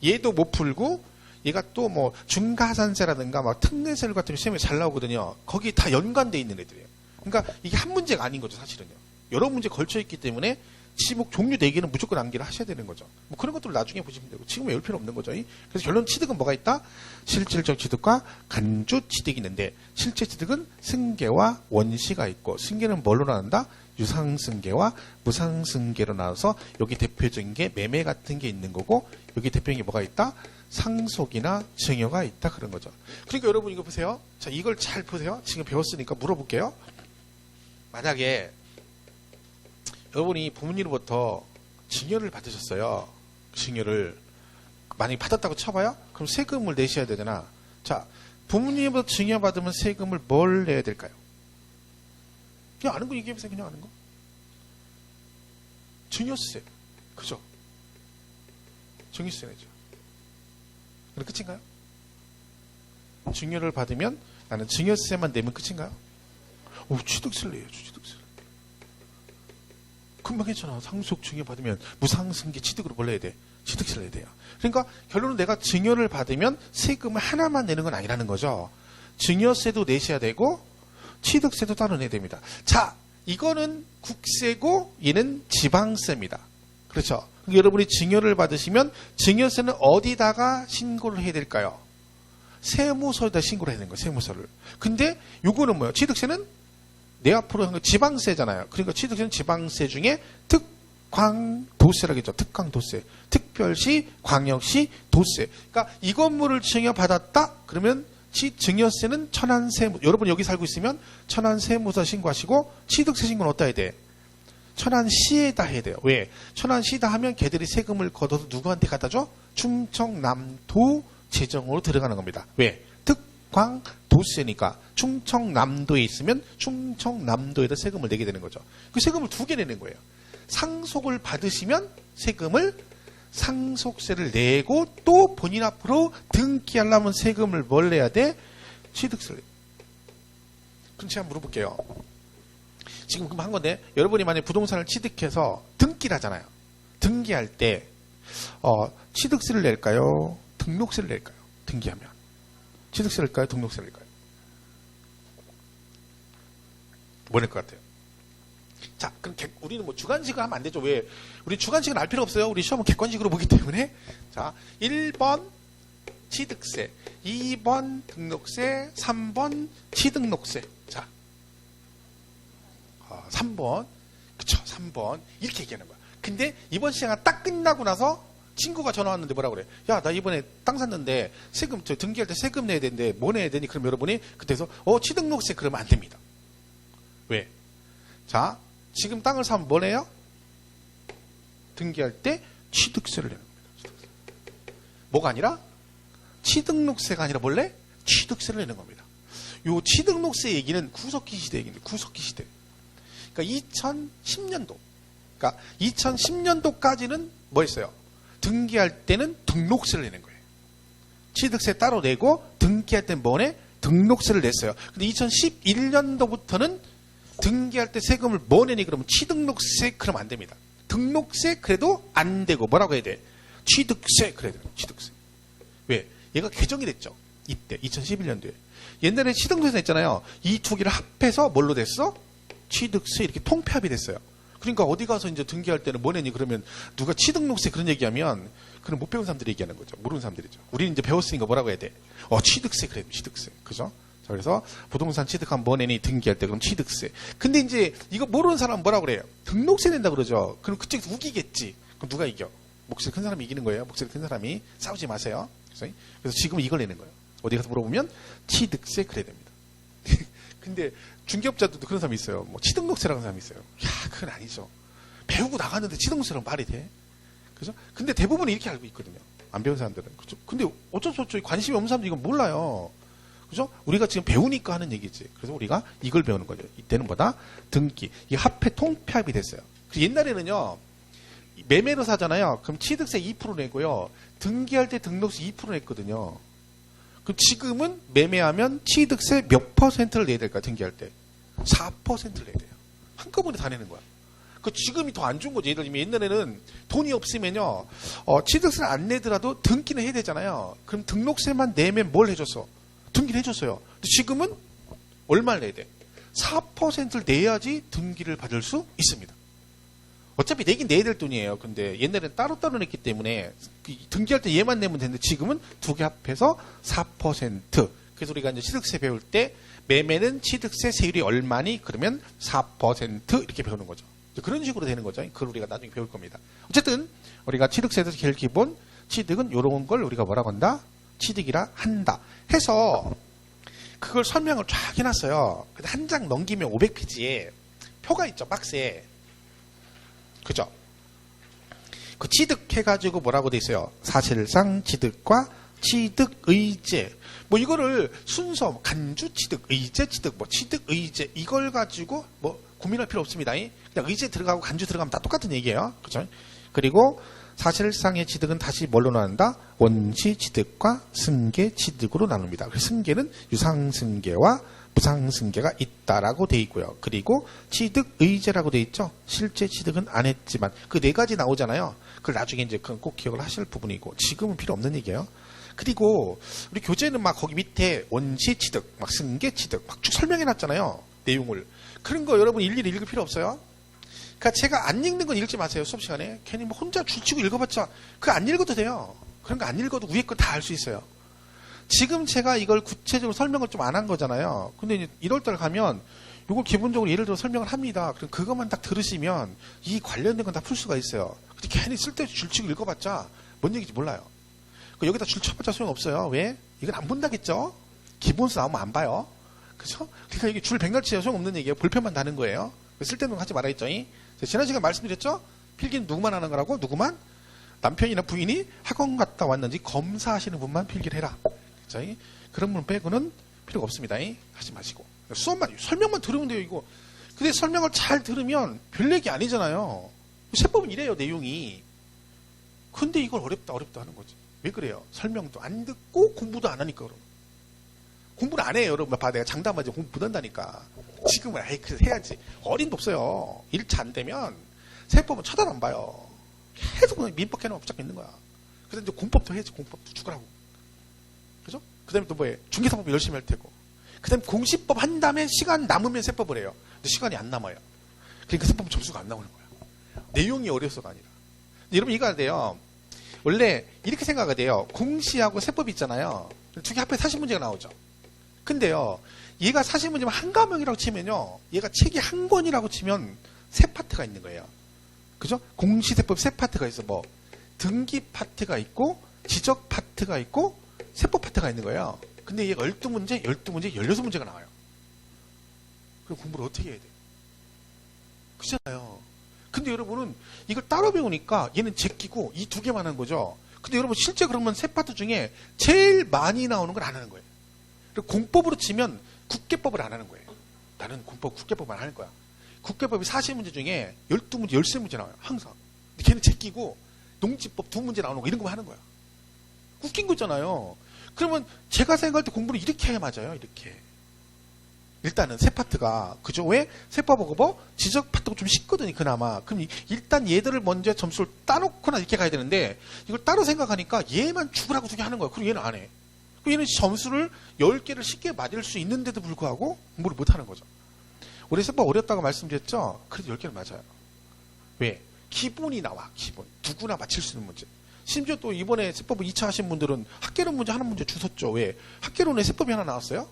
얘도 못 풀고, 얘가 또 뭐 중가산세라든가 막 특례세율 같은 게 시험에 잘 나오거든요. 거기 다 연관돼 있는 애들이에요. 그러니까 이게 한 문제가 아닌 거죠, 사실은요. 여러 문제 걸쳐 있기 때문에 지목 종류 4개는 무조건 암기를 하셔야 되는 거죠. 뭐 그런 것들 나중에 보시면 되고, 지금 외울 필요 없는 거죠. 그래서 결론 취득은 뭐가 있다? 실질적 취득과 간주 취득이 있는데, 실제 취득은 승계와 원시가 있고, 승계는 뭘로 나눈다? 유상승계와 무상승계로 나눠서, 여기 대표적인 게 매매 같은 게 있는 거고, 여기 대표적인 게 뭐가 있다? 상속이나 증여가 있다, 그런 거죠. 그러니까 여러분 이거 보세요. 자, 이걸 잘 보세요. 지금 배웠으니까 물어볼게요. 만약에 여러분이 부모님으로부터 증여를 받으셨어요. 증여를 만약에 받았다고 쳐봐요. 그럼 세금을 내셔야 되잖아. 자, 부모님으로부터 증여받으면 세금을 뭘 내야 될까요? 그냥 아는 거 얘기해보세요. 그냥 아는 거. 증여세. 그죠? 증여세 내죠. 그럼 끝인가요? 증여를 받으면 나는 증여세만 내면 끝인가요? 취득세를 내야죠. 취득세를. 금방 했잖아. 상속 증여 받으면 무상승계 취득으로 뭘 내야 돼? 취득세를 내야 돼요. 그러니까 결론은 내가 증여를 받으면 세금을 하나만 내는 건 아니라는 거죠. 증여세도 내셔야 되고 취득세도 따로 내야 됩니다. 자, 이거는 국세고 얘는 지방세입니다. 그렇죠? 여러분이 증여를 받으시면 증여세는 어디다가 신고를 해야 될까요? 세무서에다 신고를 해야 되는 거예요. 세무서를. 근데 요거는 뭐예요? 취득세는 내 앞으로 한 거 지방세잖아요. 그러니까 취득세는 지방세 중에 특광도세라고 했죠. 특광도세. 특별시, 광역시, 도세. 그러니까 이 건물을 증여받았다? 그러면 증여세는 천안세무, 여러분 여기 살고 있으면 천안세무서 신고하시고, 취득세 신고는 어디다 해야 돼? 천안시에다 해야 돼요. 왜? 천안시다 하면 걔들이 세금을 걷어서 누구한테 갖다 줘? 충청남도 재정으로 들어가는 겁니다. 왜? 특광도세니까 충청남도에 있으면 충청남도에다 세금을 내게 되는 거죠. 그 세금을 2개 내는 거예요. 상속을 받으시면 세금을, 상속세를 내고, 또 본인 앞으로 등기하려면 세금을 뭘 내야 돼? 취득세를. 그럼 제가 물어볼게요. 지금 한 건데, 여러분이 만약에 부동산을 취득해서 등기를 하잖아요. 등기할 때 취득세를 낼까요? 등록세를 낼까요? 등기하면 취득세를 낼까요? 등록세를 낼까요? 뭐 낼 것 같아요? 자, 그럼 우리는 뭐 주관식을 하면 안 되죠. 왜? 우리 주관식은 알 필요 없어요. 우리 시험은 객관식으로 보기 때문에. 자, 1번 취득세, 2번 등록세, 3번 취등록세. 자, 3번. 그쵸, 3번. 이렇게 얘기하는 거야. 근데 이번 시행가 딱 끝나고 나서 친구가 전화 왔는데 뭐라 그래? 야, 나 이번에 땅 샀는데 세금, 등기할 때 세금 내야 되는데 뭐 내야 되니? 그럼 여러분이 그때서 취등록세 그러면 안 됩니다. 왜? 자, 지금 땅을 사면 뭐 내요? 등기할 때 취득세를 내는 겁니다. 뭐가 아니라? 취등록세가 아니라 원래 취득세를 내는 겁니다. 요 취등록세 얘기는 구석기 시대 얘기인데, 구석기 시대. 그러니까 2010년도. 그러니까 2010년도까지는 뭐 했어요? 등기할 때는 등록세를 내는 거예요. 취득세 따로 내고 등기할 때는 뭐네? 등록세를 냈어요. 근데 2011년도부터는 등기할 때 세금을 뭐 내니? 그러면 취등록세 그러면 안 됩니다. 등록세 그래도 안 되고 뭐라고 해야 돼? 취득세 그래야 돼요. 취득세. 왜? 얘가 개정이 됐죠. 이때 2011년도에. 옛날에 취등록세 냈잖아요. 이 두 개를 합해서 뭘로 됐어? 취득세 이렇게 통폐합이 됐어요. 그러니까 어디 가서 이제 등기할 때는 뭐 내니? 그러면 누가 취등록세 그런 얘기하면 그럼 못 배운 사람들이 얘기하는 거죠. 모르는 사람들이죠. 우리는 이제 배웠으니까 뭐라고 해야 돼? 취득세 그래. 취득세. 그죠? 자, 그래서 부동산 취득하면 뭐 내니? 등기할 때 그럼 취득세. 근데 이제 이거 모르는 사람은 뭐라고 그래요? 등록세 낸다 그러죠. 그럼 그쪽에서 우기겠지. 그럼 누가 이겨? 목소리 큰 사람이 이기는 거예요. 목소리 큰 사람이. 싸우지 마세요. 그래서 지금 이걸 내는 거예요. 어디 가서 물어보면 취득세 그래야 됩니다. 근데 중개업자들도 그런 사람이 있어요. 뭐 취등록세라는 사람이 있어요. 야, 그건 아니죠. 배우고 나갔는데 취등록세라는 말이 돼? 그죠? 근데 대부분은 이렇게 알고 있거든요. 안 배운 사람들은. 그죠? 근데 어쩔 수 없죠. 관심이 없는 사람들은 이건 몰라요. 그죠? 우리가 지금 배우니까 하는 얘기지. 그래서 우리가 이걸 배우는 거죠. 이때는 뭐다? 등기. 이 합해 통폐합이 됐어요. 옛날에는요, 매매로 사잖아요. 그럼 취득세 2% 내고요. 등기할 때 등록세 2% 냈거든요. 그럼 지금은 매매하면 취득세 몇 %를 내야 될까? 등기할 때 4%를 내야 돼요. 한꺼번에 다 내는 거야. 그 지금이 더 안 좋은 거죠. 예를 들면 옛날에는 돈이 없으면요, 취득세를 안 내더라도 등기는 해야 되잖아요. 그럼 등록세만 내면 뭘 해줬어? 등기를 해줬어요. 근데 지금은 얼마를 내야 돼? 4%를 내야지 등기를 받을 수 있습니다. 어차피 내긴 내야 될 돈이에요. 근데 옛날에는 따로따로 냈기 때문에 등기할 때 얘만 내면 되는데 지금은 두 개 합해서 4%. 그래서 우리가 이제 취득세 배울 때 매매는 취득세 세율이 얼마니? 그러면 4% 이렇게 배우는 거죠. 그런 식으로 되는 거죠. 그걸 우리가 나중에 배울 겁니다. 어쨌든 우리가 취득세에서 제일 기본 취득은 이런 걸 우리가 뭐라고 한다? 취득이라 한다. 해서 그걸 설명을 쫙 해놨어요. 한 장 넘기면 500페이지에 표가 있죠. 박스에. 그죠? 그 취득해가지고 뭐라고 돼 있어요? 사실상 취득과 취득의제. 뭐 이거를 순서, 간주 취득, 의제 취득, 뭐 취득의제 이걸 가지고 뭐 고민할 필요 없습니다. 그냥 의제 들어가고 간주 들어가면 다 똑같은 얘기예요. 그죠? 그리고 사실상의 취득은 다시 뭘로 나눈다? 원시 취득과 승계 취득으로 나눕니다. 그래서 승계는 유상승계와 부상승계가 있다라고 돼 있고요. 그리고 취득의제라고 돼 있죠. 실제 취득은 안 했지만 그 네 가지 나오잖아요. 그걸 나중에 이제 그건 꼭 기억을 하실 부분이고 지금은 필요 없는 얘기예요. 그리고 우리 교재는 막 거기 밑에 원시 취득, 막 승계 취득 막 쭉 설명해 놨잖아요. 내용을. 그런 거 여러분 일일이 읽을 필요 없어요. 그러니까 제가 안 읽는 건 읽지 마세요. 수업 시간에. 괜히 뭐 혼자 줄치고 읽어봤자 그거 안 읽어도 돼요. 그런 거 안 읽어도 위에 거 다 알 수 있어요. 지금 제가 이걸 구체적으로 설명을 좀 안 한 거잖아요. 근데 이제 1월달 가면 이걸 기본적으로 예를 들어 설명을 합니다. 그럼 그것만 딱 들으시면 이 관련된 건 다 풀 수가 있어요. 근데 괜히 쓸데없이 줄치고 읽어봤자 뭔 얘기인지 몰라요. 여기다 줄 쳐봤자 소용없어요. 왜? 이건 안 본다겠죠? 기본수 나오면 안 봐요. 그죠? 그러니까 이게 줄 백날치야 소용없는 얘기예요. 볼펜만 다는 거예요. 쓸데없는 거 하지 말아야죠. 지난 시간 말씀드렸죠? 필기는 누구만 하는 거라고? 누구만? 남편이나 부인이 학원 갔다 왔는지 검사하시는 분만 필기를 해라. 그죠? 그런 분 빼고는 필요가 없습니다. 하지 마시고. 수업만, 설명만 들으면 돼요, 이거. 근데 설명을 잘 들으면 별 얘기 아니잖아요. 세법은 이래요, 내용이. 근데 이걸 어렵다 하는 거지. 왜 그래요? 설명도 안 듣고 공부도 안 하니까 그럼. 공부를 안 해요, 여러분. 봐, 내가 장담하지 공부 못 한다니까. 지금은 그래서 해야지. 어림도 없어요. 1차 안 되면 세법은 쳐다도 안 봐요. 계속 그냥 민법 해놓으면 붙잡고 있는 거야. 그래서 이제 공법도 해야지, 공법도 죽으라고. 그죠? 그 다음에 또 뭐예요? 중개사법 열심히 할 테고. 그 다음에 공시법 한 다음에 시간 남으면 세법을 해요. 근데 시간이 안 남아요. 그러니까 세법은 점수가 안 나오는 거야. 내용이 어려서가 아니라. 여러분 이거 안 돼요. 원래 이렇게 생각이 돼요. 공시하고 세법 있잖아요. 두 개 합해 사실 문제가 나오죠. 근데요, 얘가 사실 문제면 한 과목이라고 치면요, 얘가 책이 한 권이라고 치면 세 파트가 있는 거예요. 그죠? 공시세법 세 파트가 있어. 뭐 등기 파트가 있고 지적 파트가 있고 세법 파트가 있는 거예요. 근데 얘가 12문제, 12문제, 16문제가 나와요. 그럼 공부를 어떻게 해야 돼요? 그렇잖아요. 근데 여러분은 이걸 따로 배우니까 얘는 제끼고 이 두 개만 하는 거죠. 근데 여러분 실제 그러면 세 파트 중에 제일 많이 나오는 걸 안 하는 거예요. 그리고 공법으로 치면 국계법을 안 하는 거예요. 나는 공법 국계법만 하는 거야. 국계법이 40문제 중에 12문제, 13문제 나와요. 항상. 근데 걔는 제끼고 농지법 2문제 나오는 거 이런 거만 하는 거야. 웃긴 거잖아요. 그러면 제가 생각할 때 공부를 이렇게 해야 맞아요. 이렇게. 일단은 세 파트가, 그죠? 왜? 세법하고 뭐 지적 파트가 좀 쉽거든요. 그나마. 그럼 일단 얘들을 먼저 점수를 따놓거나 이렇게 가야 되는데 이걸 따로 생각하니까 얘만 죽으라고 두 개 하는 거야. 그리고 얘는 안 해. 그럼 얘는 점수를 10개를 쉽게 맞을 수 있는데도 불구하고 공부를 못 하는 거죠. 우리 세법 어렵다고 말씀드렸죠? 그래도 10개는 맞아요. 왜? 기본이 나와. 기본. 누구나 맞힐 수 있는 문제. 심지어 또 이번에 세법을 2차 하신 분들은 학개론 문제 하나 문제 주셨죠. 왜? 학개론에 세법이 하나 나왔어요?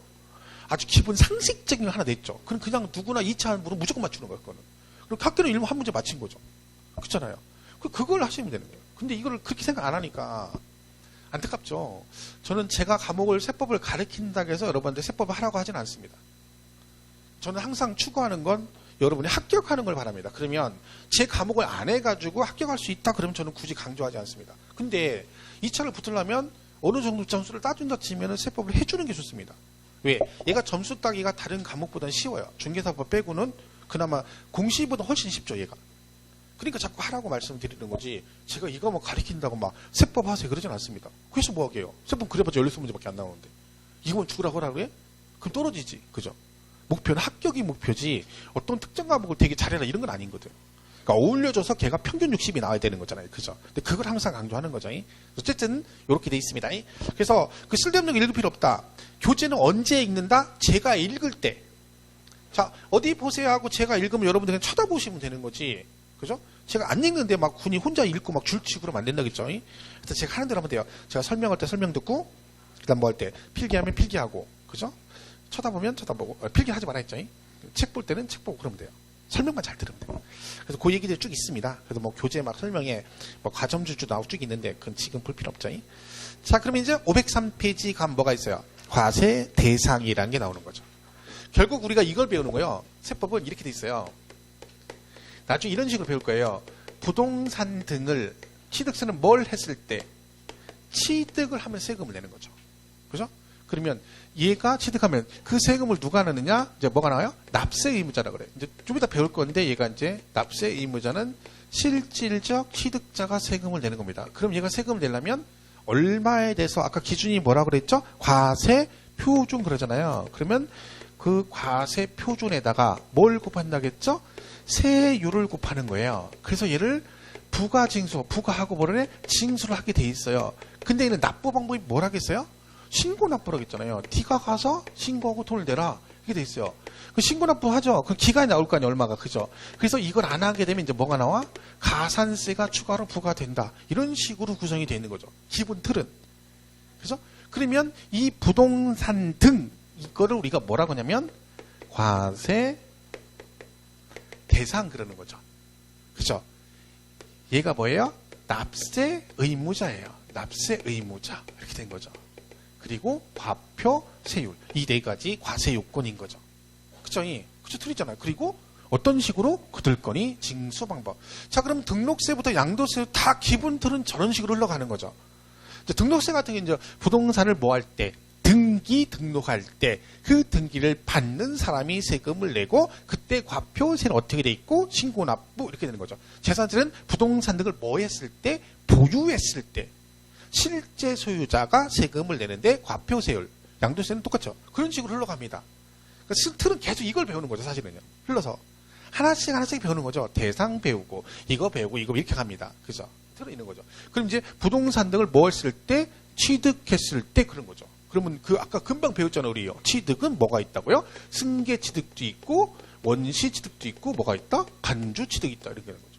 아주 기본 상식적인 거 하나 냈죠. 그럼 그냥 누구나 2차 하는 분은 무조건 맞추는 거예요. 그거는. 그리고 학개론 1문 한 문제 맞힌 거죠. 그렇잖아요. 그걸 하시면 되는 거예요. 근데 이거를 그렇게 생각 안 하니까 안타깝죠. 저는 제가 과목을 세법을 가르친다고 해서 여러분한테 세법을 하라고 하진 않습니다. 저는 항상 추구하는 건 여러분이 합격하는 걸 바랍니다. 그러면 제 과목을 안 해가지고 합격할 수 있다 그러면 저는 굳이 강조하지 않습니다. 근데 2차를 붙으려면 어느 정도 점수를 따준다 치면 세법을 해주는 게 좋습니다. 왜? 얘가 점수 따기가 다른 과목보다는 쉬워요. 중개사법 빼고는 그나마 공시보다 훨씬 쉽죠, 얘가. 그러니까 자꾸 하라고 말씀드리는 거지 제가 이거 뭐 가르친다고 막 세법 하세요 그러진 않습니다. 그래서 뭐 하게요? 세법 그래봤자 16문제밖에 안 나오는데 이거만 죽으라고 하라 그래? 그럼 떨어지지. 그죠? 목표는 합격이 목표지 어떤 특정 과목을 되게 잘해라 이런 건 아닌거든. 그러니까 어울려줘서 걔가 평균 60이 나와야 되는 거잖아요. 그죠? 근데 그걸 항상 강조하는 거죠. 어쨌든 이렇게 돼 있습니다. 그래서 그 쓸데없는 거 읽을 필요 없다. 교재는 언제 읽는다? 제가 읽을 때. 자, 어디 보세요 하고 제가 읽으면 여러분들 그냥 쳐다보시면 되는 거지. 그죠? 제가 안 읽는데 막 군이 혼자 읽고 막 줄치고 그러면 안 된다겠죠. 그래서 제가 하는 대로 하면 돼요. 제가 설명할 때 설명 듣고, 그 다음 뭐 할 때 필기하면 필기하고, 그죠? 쳐다보면 쳐다보고, 필기하지 말아 했죠. 책 볼 때는 책 보고 그러면 돼요. 설명만 잘 들으면 돼요. 그래서 그 얘기들이 쭉 있습니다. 그래서 뭐 교재 막 설명에 뭐 과점주주 나오고 쭉 있는데 그건 지금 볼 필요 없죠. 자, 그럼 이제 503페이지 가면 뭐가 있어요? 과세 대상이라는 게 나오는 거죠. 결국 우리가 이걸 배우는 거예요. 세법은 이렇게 돼 있어요. 나중에 이런 식으로 배울 거예요. 부동산 등을 취득세는 뭘 했을 때 취득을 하면 세금을 내는 거죠. 그죠? 그러면 얘가 취득하면 그 세금을 누가 내느냐? 이제 뭐가 나와요? 납세 의무자라 그래. 이제 좀 이따 배울 건데 얘가 이제 납세 의무자는 실질적 취득자가 세금을 내는 겁니다. 그럼 얘가 세금을 내려면 얼마에 대해서 아까 기준이 뭐라 그랬죠? 과세 표준 그러잖아요. 그러면 그 과세 표준에다가 뭘 곱한다겠죠? 세율을 곱하는 거예요. 그래서 얘를 부가징수, 부가하고 뭐래? 징수를 하게 돼 있어요. 근데 얘는 납부 방법이 뭐라겠어요? 신고 납부라고 했잖아요. 네가 가서 신고하고 돈을 내라. 이게 돼 있어요. 그 신고 납부 하죠. 그 기간이 나올 거 아니에요. 얼마가. 그죠? 그래서 이걸 안 하게 되면 이제 뭐가 나와? 가산세가 추가로 부과된다. 이런 식으로 구성이 되어 있는 거죠. 기본 틀은. 그죠? 그러면 이 부동산 등 이거를 우리가 뭐라고 하냐면 과세 대상 그러는 거죠. 그죠? 얘가 뭐예요? 납세 의무자예요. 납세 의무자. 이렇게 된 거죠. 그리고 과표 세율. 이 네 가지 과세 요건인 거죠. 그죠? 그죠? 틀리잖아요. 그리고 어떤 식으로 그들 거니 징수 방법. 자, 그럼 등록세부터 양도세 다 기본 틀은 저런 식으로 흘러가는 거죠. 이제 등록세 같은 게 이제 부동산을 뭐 할 때, 등기 등록할 때 그 등기를 받는 사람이 세금을 내고 그때 과표세는 어떻게 돼 있고 신고 납부 이렇게 되는 거죠. 재산세는 부동산 등을 뭐 했을 때 보유했을 때 실제 소유자가 세금을 내는데 과표세율, 양도세는 똑같죠. 그런 식으로 흘러갑니다. 그러니까 틀은 계속 이걸 배우는 거죠. 사실은요. 흘러서 하나씩 하나씩 배우는 거죠. 대상 배우고 이거 배우고 이거 이렇게 갑니다. 그죠? 틀은 있는 거죠. 그럼 이제 부동산 등을 뭐 했을 때 취득했을 때 그런 거죠. 그러면 그 아까 금방 배웠잖아요, 우리요. 취득은 뭐가 있다고요? 승계 취득도 있고 원시 취득도 있고 뭐가 있다? 간주 취득이 있다. 이렇게 되는 거죠.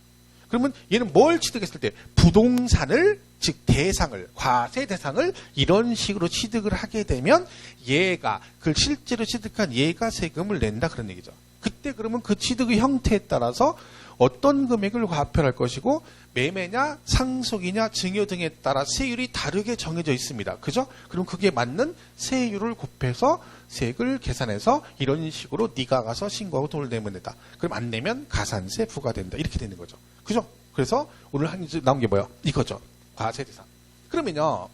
그러면 얘는 뭘 취득했을 때? 부동산을, 즉 대상을, 과세 대상을 이런 식으로 취득을 하게 되면 얘가, 그 실제로 취득한 얘가 세금을 낸다 그런 얘기죠. 그때 그러면 그 취득의 형태에 따라서 어떤 금액을 과표할 것이고 매매냐 상속이냐 증여 등에 따라 세율이 다르게 정해져 있습니다. 그죠? 그럼 그게 맞는 세율을 곱해서 세액을 계산해서 이런 식으로 네가 가서 신고하고 돈을 내면 된다. 그럼 안 내면 가산세 부과된다. 이렇게 되는 거죠. 그죠? 그래서 오늘 나온 게 뭐야? 이거죠. 과세 대상. 그러면요.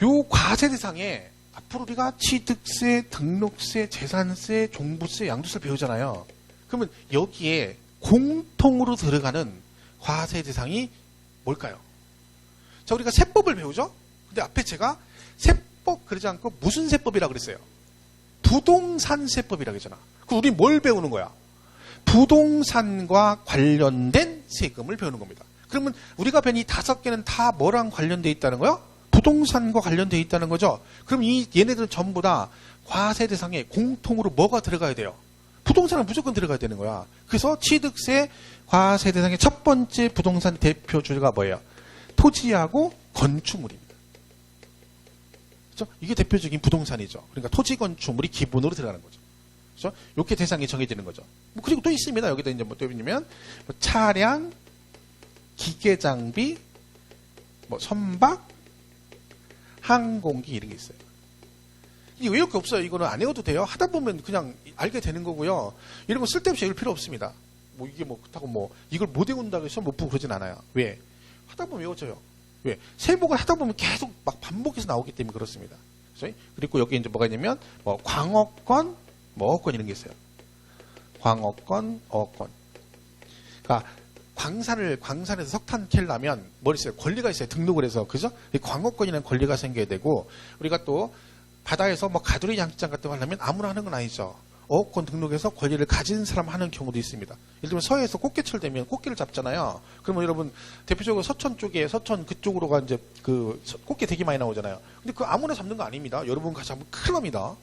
요 과세 대상에 앞으로 우리가 취득세, 등록세, 재산세, 종부세, 양도세를 배우잖아요. 그러면 여기에 공통으로 들어가는 과세 대상이 뭘까요? 자, 우리가 세법을 배우죠? 근데 앞에 제가 세법 그러지 않고 무슨 세법이라고 그랬어요? 부동산 세법이라고 했잖아. 그럼 우리 뭘 배우는 거야? 부동산과 관련된 세금을 배우는 겁니다. 그러면 우리가 배운 이 5개는 다 뭐랑 관련되어 있다는 거야? 부동산과 관련되어 있다는 거죠. 그럼 얘네들은 전부 다 과세 대상에 공통으로 뭐가 들어가야 돼요? 부동산은 무조건 들어가야 되는 거야. 그래서 취득세 과세 대상의 첫 번째 부동산 대표 주제가 뭐예요? 토지하고 건축물입니다. 그렇죠? 이게 대표적인 부동산이죠. 그러니까 토지 건축물이 기본으로 들어가는 거죠. 그렇죠? 이렇게 대상이 정해지는 거죠. 뭐 그리고 또 있습니다. 여기다 이제 뭐 또 있냐면 뭐 차량, 기계 장비, 뭐 선박, 항공기 이런 게 있어요. 이게 왜 이렇게 없어요? 이거는 안 외워도 돼요. 하다 보면 그냥 알게 되는 거고요. 이런 거 쓸데없이 외울 필요 없습니다. 뭐 이게 뭐 그렇다고 뭐 이걸 못 외운다고 해서 못 보고 그러진 않아요. 왜? 하다 보면 외워져요. 왜? 세목을 하다 보면 계속 막 반복해서 나오기 때문에 그렇습니다. 그리고 여기 이제 뭐가 있냐면 뭐 광어권, 뭐 어권 이런 게 있어요. 광어권, 어권. 그러니까 광산에서 석탄 캘려면 뭐 있어요? 권리가 있어요. 등록을 해서. 그죠? 광어권이라는 권리가 생겨야 되고 우리가 또 바다에서 뭐 가두리 양식장 같은 거 하려면 아무나 하는 건 아니죠. 어업권 등록해서 권리를 가진 사람 하는 경우도 있습니다. 예를 들면 서해에서 꽃게철 되면 꽃게를 잡잖아요. 그러면 여러분 대표적으로 서천 쪽에 서천 그쪽으로가 이제 그 꽃게 되게 많이 나오잖아요. 근데 그 아무나 잡는 거 아닙니다. 여러분 가서 잡으면 큰일 납니다.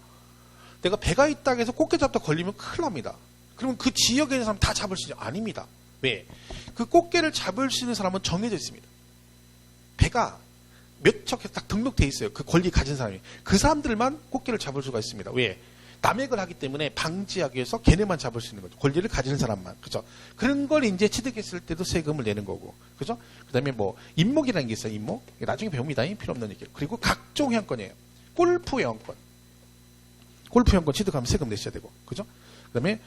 내가 배가 있다고 해서 꽃게 잡다 걸리면 큰일 납니다. 그러면 그 지역에 있는 사람 다 잡을 수 있는 아닙니다. 왜? 그 꽃게를 잡을 수 있는 사람은 정해져 있습니다. 배가 몇 척에 딱 등록돼 있어요. 그 권리 가진 사람이. 그 사람들만 꽃게를 잡을 수가 있습니다. 왜? 남획을 하기 때문에 방지하기 위해서 걔네만 잡을 수 있는 거죠. 권리를 가지는 사람만. 그죠? 그런 걸 이제 취득했을 때도 세금을 내는 거고. 그죠? 그 다음에 뭐, 임목이라는 게 있어요. 임목. 나중에 배웁니다. 필요 없는 얘기예요. 그리고 각종 회원권이에요. 골프 회원권. 골프 회원권 취득하면 세금 내셔야 되고. 그죠? 그 다음에,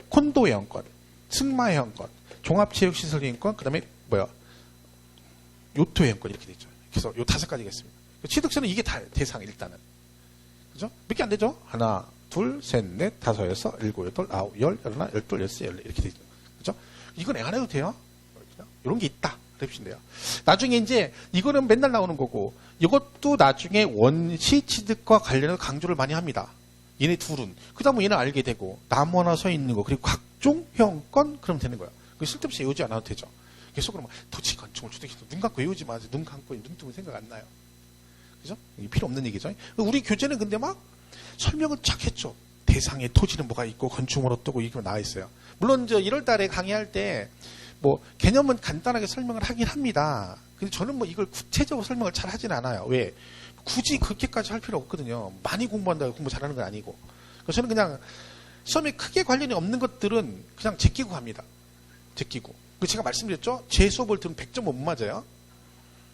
콘도 회원권. 승마 회원권. 종합체육시설 회원권. 그 다음에, 요트 회원권 이렇게 되죠. 그래서 요 5가지가 있습니다. 취득세는 이게 다 대상 일단은. 그죠? 몇 개 안 되죠? 하나, 둘, 셋, 넷, 다섯, 여섯, 일곱, 여덟, 아홉, 열, 열하나, 열둘, 열세, 열네 이렇게 되죠. 그죠? 이건 안 해도 돼요. 이런 게 있다. 그래보시면 돼요. 나중에 이제 이거는 맨날 나오는 거고 이것도 나중에 원시 취득과 관련해서 강조를 많이 합니다. 얘네 둘은. 그 다음에 얘는 알게 되고 나무 하나 서 있는 거 그리고 각종 회원권 그러면 되는 거야. 쓸데없이 외우지 않아도 되죠. 계속 그러면 토지 건축을 취득해서 눈 감고 외우지 마세요. 눈 감고 눈 뜨면 생각 안 나요. 그죠? 이게 필요 없는 얘기죠. 우리 교재는 근데 막 설명을 쫙 했죠. 대상의 토지는 뭐가 있고 건축물 어떠고 이거 나와 있어요. 물론 1월 달에 강의할 때 뭐 개념은 간단하게 설명을 하긴 합니다. 근데 저는 뭐 이걸 구체적으로 설명을 잘 하진 않아요. 왜? 굳이 그렇게까지 할 필요 없거든요. 많이 공부한다고 공부 잘하는 건 아니고. 그래서 저는 그냥 시험에 크게 관련이 없는 것들은 그냥 제끼고 갑니다. 제끼고. 제가 말씀드렸죠? 제 수업을 들으면 100점 못 맞아요.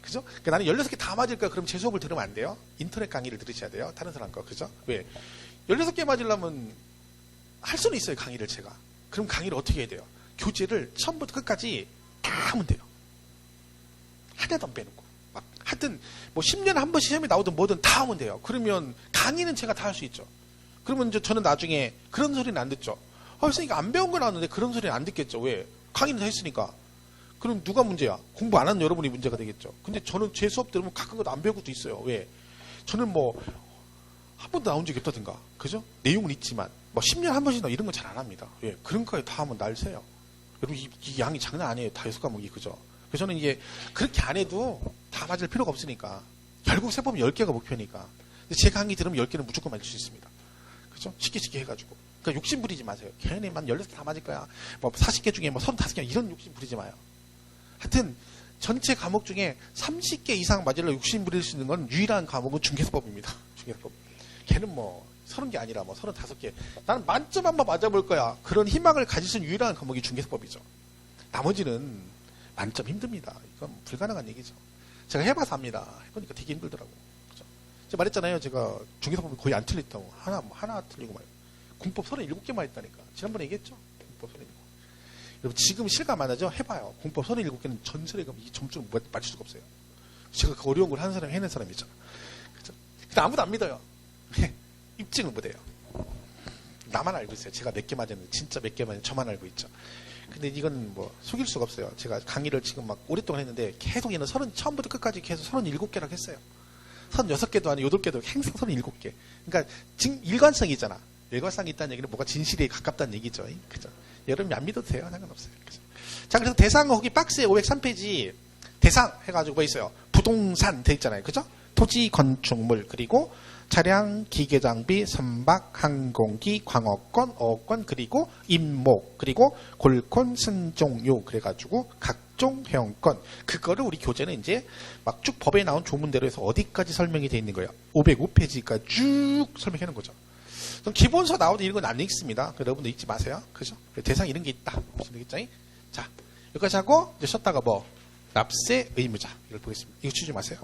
그죠? 그러니까 나는 16개 다 맞을까? 그럼 제 수업을 들으면 안 돼요. 인터넷 강의를 들으셔야 돼요. 다른 사람 거. 그죠? 왜? 16개 맞으려면 할 수는 있어요. 강의를 제가. 그럼 강의를 어떻게 해야 돼요? 교재를 처음부터 끝까지 다 하면 돼요. 하나도 안 빼놓고. 막 하여튼 뭐 10년에 한 번씩 시험이 나오든 뭐든 다 하면 돼요. 그러면 강의는 제가 다 할 수 있죠. 그러면 이제 저는 나중에 그런 소리는 안 듣죠. 선생님 안 배운 거 나왔는데 그런 소리는 안 듣겠죠. 왜? 강의는 다 했으니까. 그럼 누가 문제야? 공부 안 하는 여러분이 문제가 되겠죠. 근데 저는 제 수업 들으면 가끔 안 배운 것도 있어요. 왜? 저는 뭐 한 번도 나온 적이 없다든가. 그죠? 내용은 있지만 뭐 10년에 한 번씩 이런 건 잘 안 합니다. 왜? 그런 거에 다 하면 날 새요. 여러분 이 양이 장난 아니에요. 다 6과목이. 그죠? 그래서 저는 이게 그렇게 안 해도 다 맞을 필요가 없으니까. 결국 세법은 10개가 목표니까. 근데 제 강의 들으면 10개는 무조건 맞을 수 있습니다. 그죠? 쉽게 해가지고. 그러니까 욕심 부리지 마세요. 걔네만 16개 다 맞을 거야. 뭐 40개 중에 뭐 35개 이런 욕심 부리지 마요. 하여튼 전체 과목 중에 30개 이상 맞으려 욕심 부릴 수 있는 건 유일한 과목은 중개사법입니다. 중개사법. 걔는 뭐 30개 아니라 뭐 35개. 나는 만점 한번 맞아볼 거야. 그런 희망을 가질 수 있는 유일한 과목이 중개사법이죠. 나머지는 만점 힘듭니다. 이건 불가능한 얘기죠. 제가 해봐서 압니다. 해보니까 되게 힘들더라고. 그죠? 제가 말했잖아요. 제가 중개사법이 거의 안 틀렸다고. 하나 틀리고 말이에요. 공법 37개만 했다니까. 지난번에 얘기했죠? 공법 37개. 여러분, 지금 실감 안 하죠? 해봐요. 공법 37개는 전설에 가면 이 점수를 맞출 수가 없어요. 제가 그 어려운 걸 하는 사람이 해낸 사람이죠. 그죠? 근데 아무도 안 믿어요. 입증을 못해요. 나만 알고 있어요. 제가 몇 개 맞았는데, 진짜 몇 개 맞았는데, 저만 알고 있죠. 근데 이건 뭐, 속일 수가 없어요. 제가 강의를 지금 막 오랫동안 했는데, 계속 얘는 처음부터 끝까지 계속 37개라고 했어요. 36개도 아니고 8개도 항상 37개. 그러니까, 일관성이 있잖아. 일관성이 있다는 얘기는 뭐가 진실에 가깝다는 얘기죠. 그죠? 여러분이 안 믿어도 돼요. 상관없어요. 그죠? 자, 그래서 대상, 거기 박스에 503페이지, 대상 해가지고 뭐 있어요? 부동산 돼 있잖아요. 그죠? 토지, 건축물, 그리고 차량, 기계 장비, 선박, 항공기, 광어권, 어권, 그리고 임목, 그리고 골콘, 선종요, 그래가지고 각종 회원권. 그거를 우리 교재는 이제 막 쭉 법에 나온 조문대로 해서 어디까지 설명이 돼 있는 거예요? 505페이지까지 쭉 설명하는 거죠. 기본서 나오는 이런 건 안 읽습니다. 여러분도 읽지 마세요. 그죠? 대상 이런 게 있다. 무슨 얘기죠? 자, 여기까지 하고 이제 쉬었다가 뭐 납세 의무자 이걸 보겠습니다. 이거 치지 마세요.